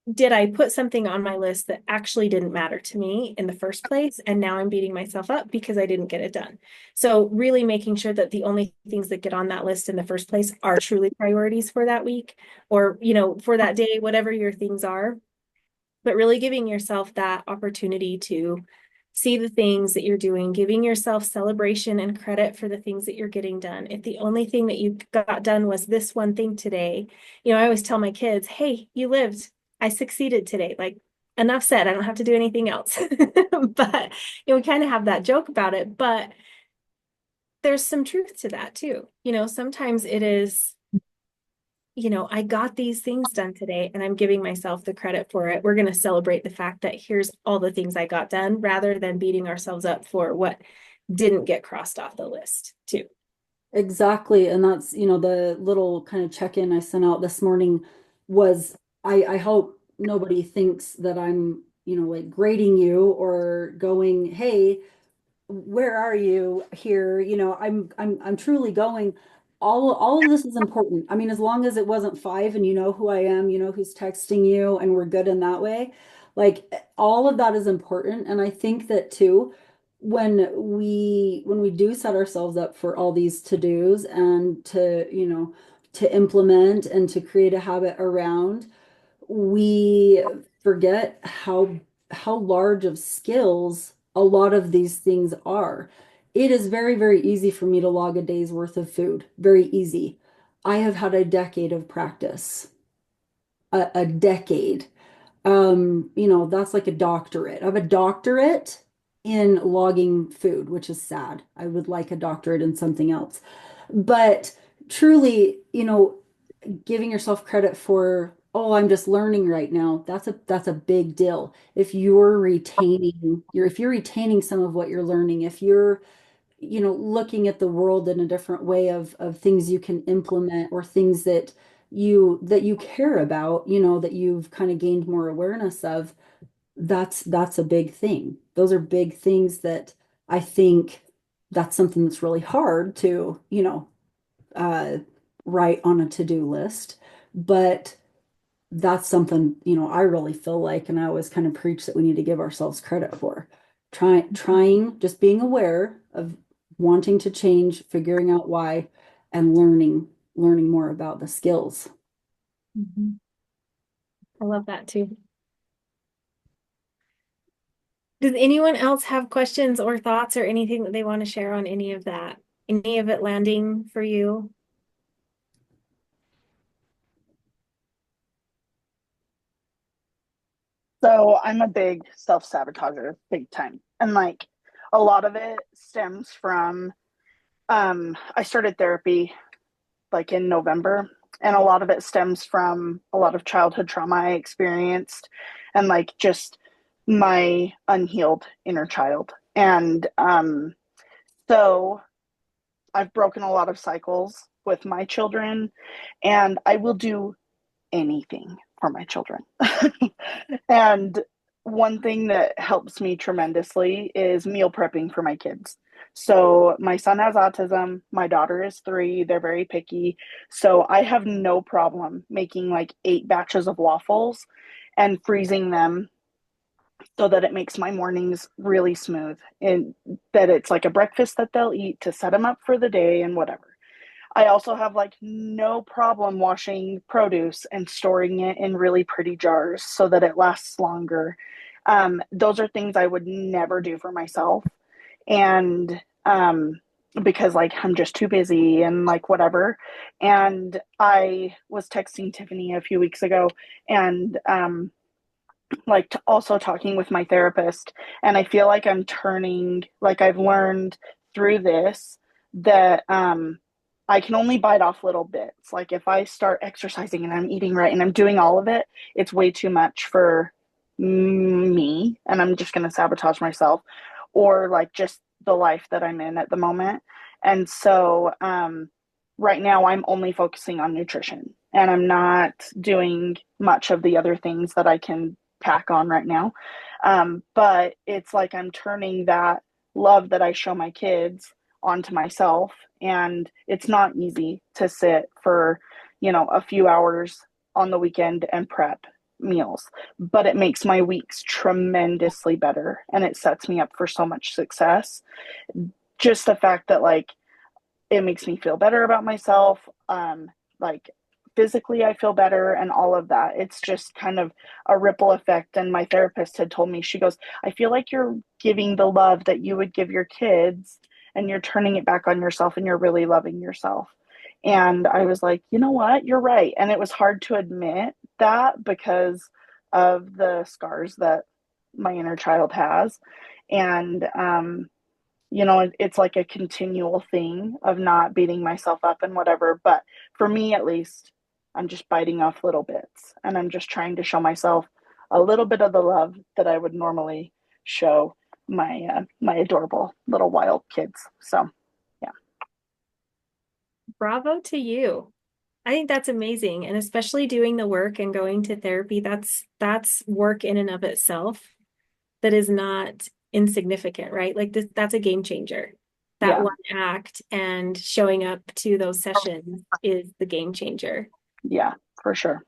did I put something on my list that actually didn't matter to me in the first place, and now I'm beating myself up because I didn't get it done. So really making sure that the only things that get on that list in the first place are truly priorities for that week, or for that day, whatever your things are, but really giving yourself that opportunity to see the things that you're doing, giving yourself celebration and credit for the things that you're getting done. If the only thing that you got done was this one thing today, I always tell my kids, hey, you lived. I succeeded today. Like, enough said, I don't have to do anything else. But we kind of have that joke about it, but there's some truth to that too. Sometimes it is, I got these things done today and I'm giving myself the credit for it. We're going to celebrate the fact that here's all the things I got done rather than beating ourselves up for what didn't get crossed off the list, too. exactly. And that's, the little kind of check-in I sent out this morning was, I hope nobody thinks that I'm, like grading you or going, hey, where are you here? I'm truly going, all of this is important. I mean, as long as it wasn't five and you know who I am, you know who's texting you, and we're good in that way. Like, all of that is important. And I think that too, when we do set ourselves up for all these to-dos and to implement and to create a habit around, we forget how large of skills a lot of these things are. It is very, very easy for me to log a day's worth of food. Very easy. I have had a decade of practice, a decade. That's like a doctorate. I have a doctorate in logging food, which is sad. I would like a doctorate in something else. But truly, giving yourself credit for, oh, I'm just learning right now, that's a big deal. If you're retaining some of what you're learning, if you're looking at the world in a different way of things you can implement or things that you care about, that you've kind of gained more awareness of, that's a big thing. Those are big things that I think that's something that's really hard to, uh, write on a to-do list. But that's something, I really feel like, and I always kind of preach that we need to give ourselves credit for. Trying, just being aware of wanting to change, figuring out why, and learning more about the skills. Mhm. I love that too. Does anyone else have questions or thoughts or anything that they want to share on any of that? Any of it landing for you? So I'm a big self-sabotager, big time. And like a lot of it stems from I started therapy like in November, and a lot of it stems from a lot of childhood trauma I experienced and like just my unhealed inner child. And so I've broken a lot of cycles with my children, and I will do anything for my children. And one thing that helps me tremendously is meal prepping for my kids. So my son has autism, my daughter is 3, they're very picky. So I have no problem making like 8 batches of waffles and freezing them so that it makes my mornings really smooth and that it's like a breakfast that they'll eat to set them up for the day and whatever. I also have like no problem washing produce and storing it in really pretty jars so that it lasts longer. Those are things I would never do for myself. And because like I'm just too busy and like whatever. And I was texting Tiffany a few weeks ago and like also talking with my therapist, and I feel like I'm turning, like I've learned through this that I can only bite off little bits. Like if I start exercising and I'm eating right and I'm doing all of it, it's way too much for me and I'm just going to sabotage myself or like just the life that I'm in at the moment. And so right now I'm only focusing on nutrition and I'm not doing much of the other things that I can pack on right now. But it's like I'm turning that love that I show my kids onto myself. And it's not easy to sit for, a few hours on the weekend and prep meals, but it makes my weeks tremendously better and it sets me up for so much success. Just the fact that, like, it makes me feel better about myself. Like physically, I feel better and all of that. It's just kind of a ripple effect. And my therapist had told me, she goes, I feel like you're giving the love that you would give your kids and you're turning it back on yourself and you're really loving yourself. And I was like, you know what? You're right. And it was hard to admit that because of the scars that my inner child has. And it's like a continual thing of not beating myself up and whatever. But for me, at least, I'm just biting off little bits and I'm just trying to show myself a little bit of the love that I would normally show my adorable little wild kids. So, yeah. Bravo to you. I think that's amazing. And especially doing the work and going to therapy, that's work in and of itself that is not insignificant, right? Like that's a game changer. That Yeah. one act and showing up to those sessions is the game changer. Yeah, for sure.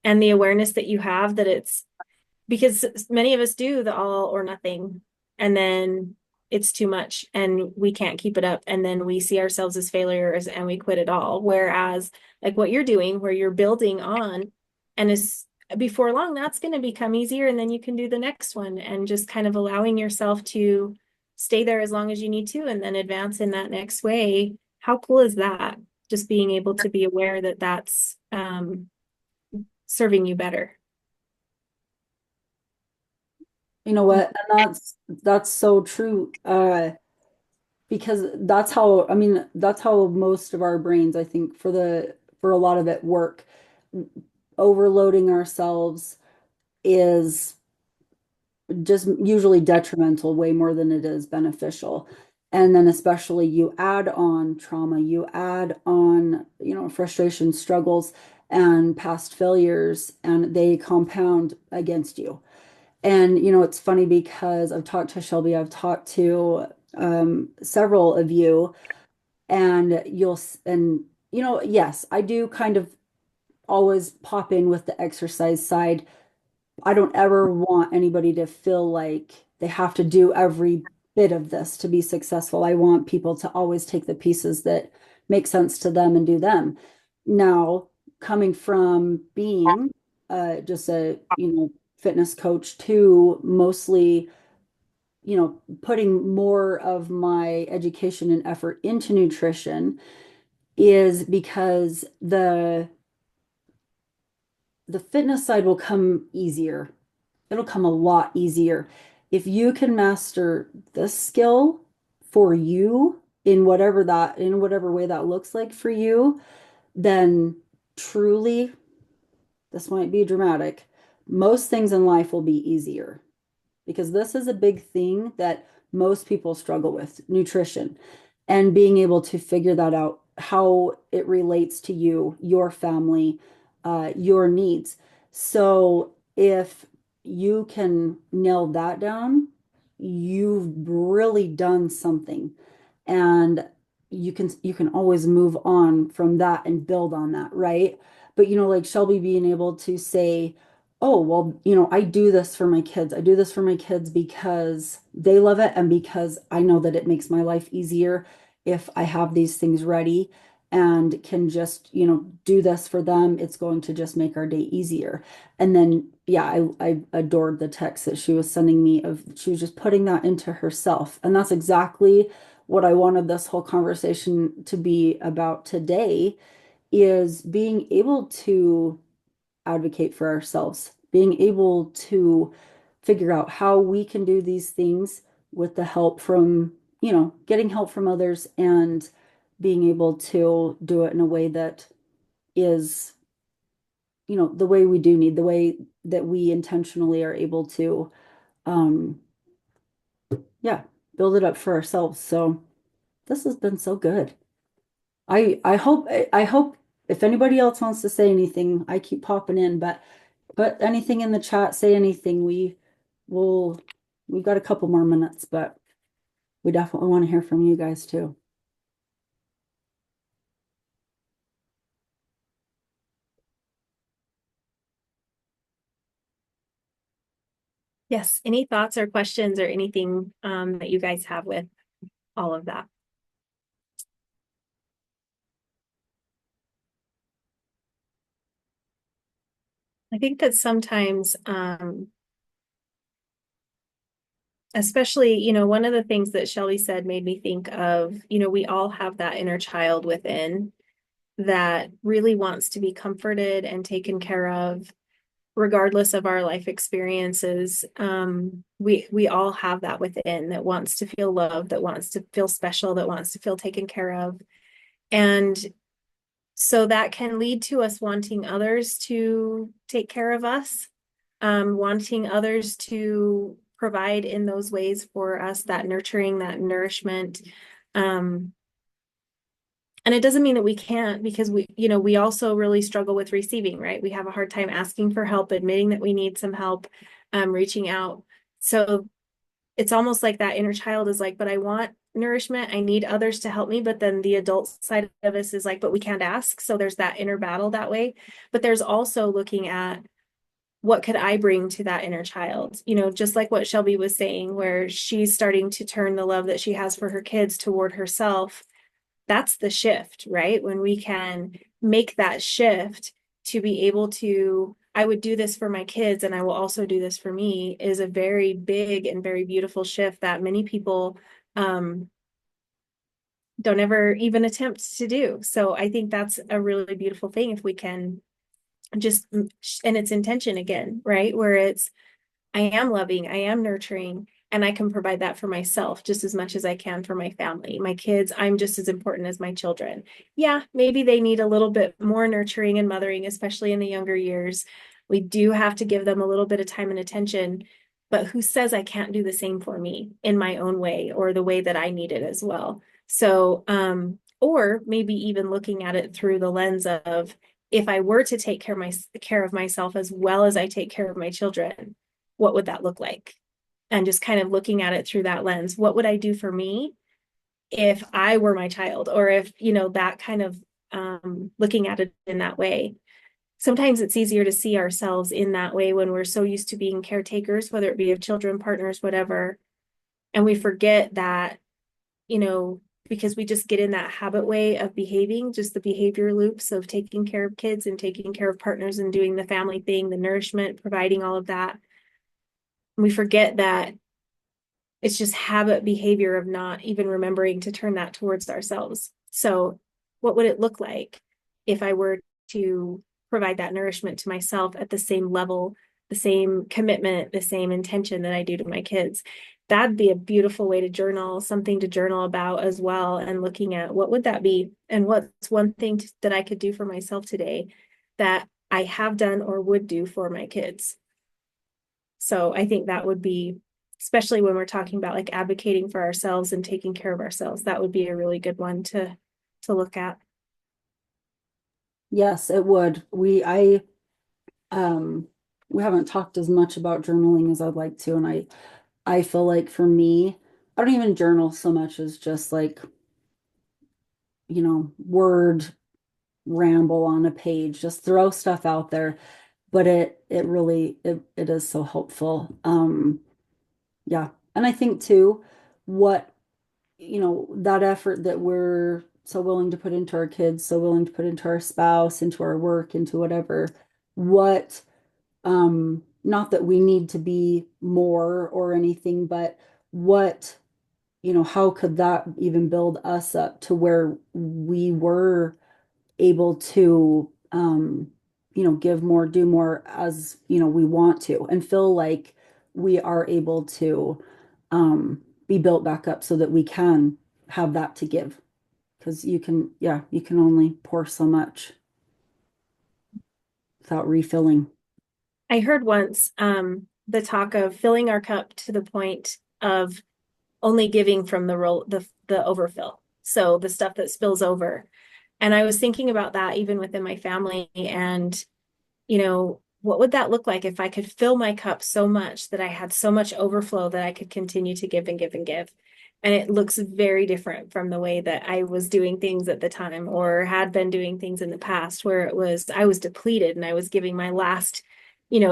And the awareness that you have that it's because many of us do the all or nothing and then it's too much and we can't keep it up and then we see ourselves as failures and we quit it all, whereas like what you're doing where you're building on and is before long that's going to become easier and then you can do the next one and just kind of allowing yourself to stay there as long as you need to and then advance in that next way. How cool is that, just being able to be aware that that's serving you better. You know what? And that's so true. Because that's how, I mean, that's how most of our brains, I think, for a lot of it work. Overloading ourselves is just usually detrimental way more than it is beneficial. And then especially you add on trauma, you add on, frustration, struggles, and past failures, and they compound against you. And, it's funny because I've talked to Shelby, I've talked to several of you, and yes, I do kind of always pop in with the exercise side. I don't ever want anybody to feel like they have to do every bit of this to be successful. I want people to always take the pieces that make sense to them and do them. Now, coming from being just a, fitness coach to mostly, putting more of my education and effort into nutrition is because the fitness side will come easier. It'll come a lot easier. If you can master this skill for you in whatever way that looks like for you, then truly, this might be dramatic, most things in life will be easier because this is a big thing that most people struggle with, nutrition, and being able to figure that out, how it relates to you, your family, your needs. So if you can nail that down, you've really done something. And you can always move on from that and build on that, right? But like Shelby being able to say, oh, well, I do this for my kids. I do this for my kids because they love it and because I know that it makes my life easier if I have these things ready and can just, do this for them. It's going to just make our day easier. And then, yeah, I adored the text that she was sending me of she was just putting that into herself. And that's exactly what I wanted this whole conversation to be about today is being able to advocate for ourselves, being able to figure out how we can do these things with the help from, getting help from others and being able to do it in a way that is, the way we do need, the way that we intentionally are able to, um, yeah, build it up for ourselves. So this has been so good. I hope if anybody else wants to say anything, I keep popping in, but put anything in the chat, say anything. Will we've got a couple more minutes, but we definitely want to hear from you guys too. Yes, any thoughts or questions or anything that you guys have with all of that? I think that sometimes, especially, one of the things that Shelby said made me think of, we all have that inner child within that really wants to be comforted and taken care of, regardless of our life experiences. We all have that within that wants to feel loved, that wants to feel special, that wants to feel taken care of. And so that can lead to us wanting others to take care of us, wanting others to provide in those ways for us, that nurturing, that nourishment. And it doesn't mean that we can't, because we also really struggle with receiving, right? We have a hard time asking for help, admitting that we need some help, reaching out. So it's almost like that inner child is like, but I want nourishment. I need others to help me. But then the adult side of us is like, but we can't ask. So there's that inner battle that way. But there's also looking at what could I bring to that inner child? Just like what Shelby was saying, where she's starting to turn the love that she has for her kids toward herself. That's the shift, right? When we can make that shift to be able to, I would do this for my kids and I will also do this for me, is a very big and very beautiful shift that many people don't ever even attempt to do. So I think that's a really beautiful thing if we can just, and it's intention again, right? Where it's, I am loving, I am nurturing, and I can provide that for myself just as much as I can for my family. My kids, I'm just as important as my children. Yeah, maybe they need a little bit more nurturing and mothering, especially in the younger years. We do have to give them a little bit of time and attention, but who says I can't do the same for me in my own way or the way that I need it as well? So, or maybe even looking at it through the lens of if I were to take care of myself as well as I take care of my children, what would that look like? And just kind of looking at it through that lens. What would I do for me if I were my child? Or if, that kind of looking at it in that way. Sometimes it's easier to see ourselves in that way when we're so used to being caretakers, whether it be of children, partners, whatever. And we forget that, you know, because we just get in that habit way of behaving, just the behavior loops of taking care of kids and taking care of partners and doing the family thing, the nourishment, providing all of that. We forget that it's just habit behavior of not even remembering to turn that towards ourselves. So, what would it look like if I were to provide that nourishment to myself at the same level, the same commitment, the same intention that I do to my kids? That'd be a beautiful way to journal, something to journal about as well, and looking at what would that be and what's one thing that I could do for myself today that I have done or would do for my kids. So I think that would be, especially when we're talking about like advocating for ourselves and taking care of ourselves, that would be a really good one to look at. Yes, it would. Um, we haven't talked as much about journaling as I'd like to, and I feel like for me, I don't even journal so much as just like, word ramble on a page, just throw stuff out there. But it really it is so helpful. Yeah. And I think too, what, that effort that we're so willing to put into our kids, so willing to put into our spouse, into our work, into whatever, what not that we need to be more or anything, but what, how could that even build us up to where we were able to give more, do more as, we want to and feel like we are able to be built back up so that we can have that to give. Because you can only pour so much without refilling. I heard once the talk of filling our cup to the point of only giving from the overfill. So the stuff that spills over. And I was thinking about that even within my family and what would that look like if I could fill my cup so much that I had so much overflow that I could continue to give and give and give? And it looks very different from the way that I was doing things at the time or had been doing things in the past, where I was depleted and I was giving my last,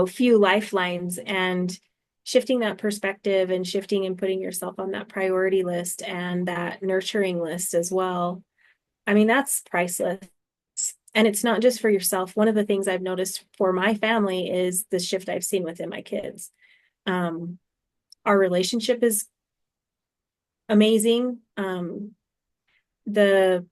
few lifelines, and shifting that perspective and shifting and putting yourself on that priority list and that nurturing list as well. I mean, that's priceless. And it's not just for yourself. One of the things I've noticed for my family is the shift I've seen within my kids. Um, our relationship is amazing. The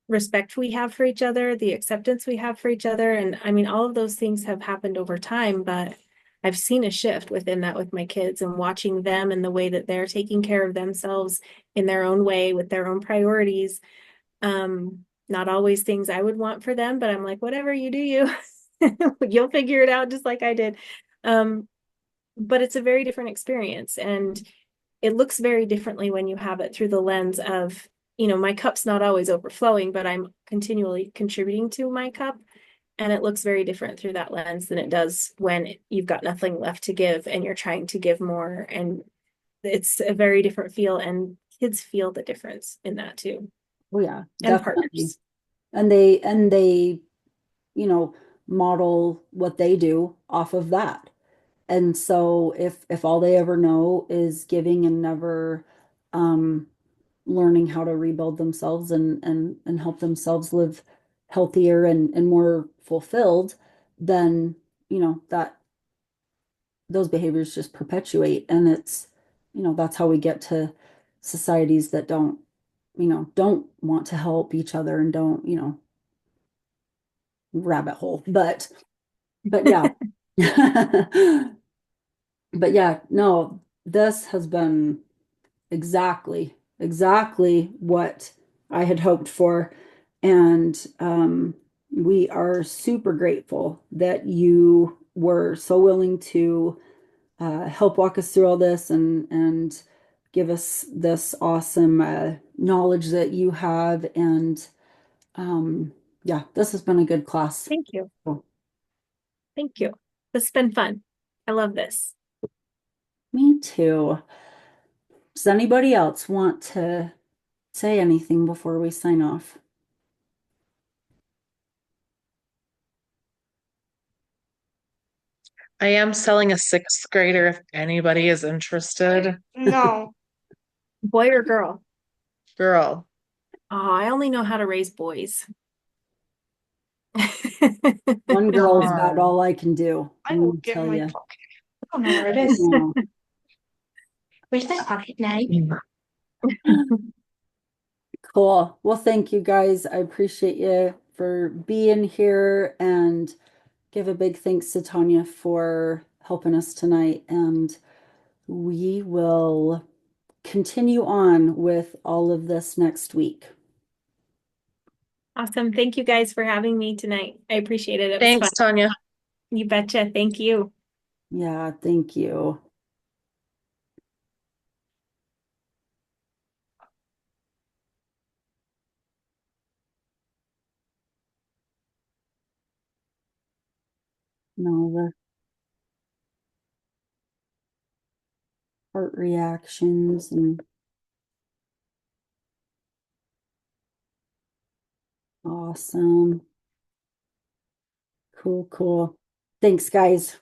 respect we have for each other, the acceptance we have for each other. And I mean, all of those things have happened over time, but I've seen a shift within that with my kids and watching them and the way that they're taking care of themselves in their own way with their own priorities. Not always things I would want for them, but I'm like, whatever you do, you you'll figure it out just like I did. Um, but it's a very different experience and it looks very differently when you have it through the lens of, my cup's not always overflowing, but I'm continually contributing to my cup. And it looks very different through that lens than it does when you've got nothing left to give and you're trying to give more. And it's a very different feel, and kids feel the difference in that too, Oh yeah, and definitely. partners. And they, you know, model what they do off of that. And so if all they ever know is giving and never um learning how to rebuild themselves and help themselves live healthier and more fulfilled, then that those behaviors just perpetuate. And it's, that's how we get to societies that don't want to help each other and don't, rabbit hole. But yeah. But yeah, no, this has been exactly what I had hoped for. And we are super grateful that you were so willing to help walk us through all this and give us this awesome knowledge that you have. And yeah, this has been a good class. Thank you. So, Thank you. This has been fun. I love this. me too. Does anybody else want to say anything before we sign off? I am selling a sixth grader if anybody is interested. No. Boy or girl? Girl. Oh, I only know how to raise boys. One girl is about Darn. all I can do. I I'm will gonna get tell my you. pocket. I don't know where it I is. know. Where's my pocket knife? Cool. Well, thank you guys. I appreciate you for being here and give a big thanks to Tonya for helping us tonight. And we will continue on with all of this next week. Awesome. Thank you guys for having me tonight. I appreciate it. It was fun. Thanks, Tonya. You betcha. Thank you. Yeah, thank you. No, the heart reactions and awesome. Cool, cool. Thanks, guys.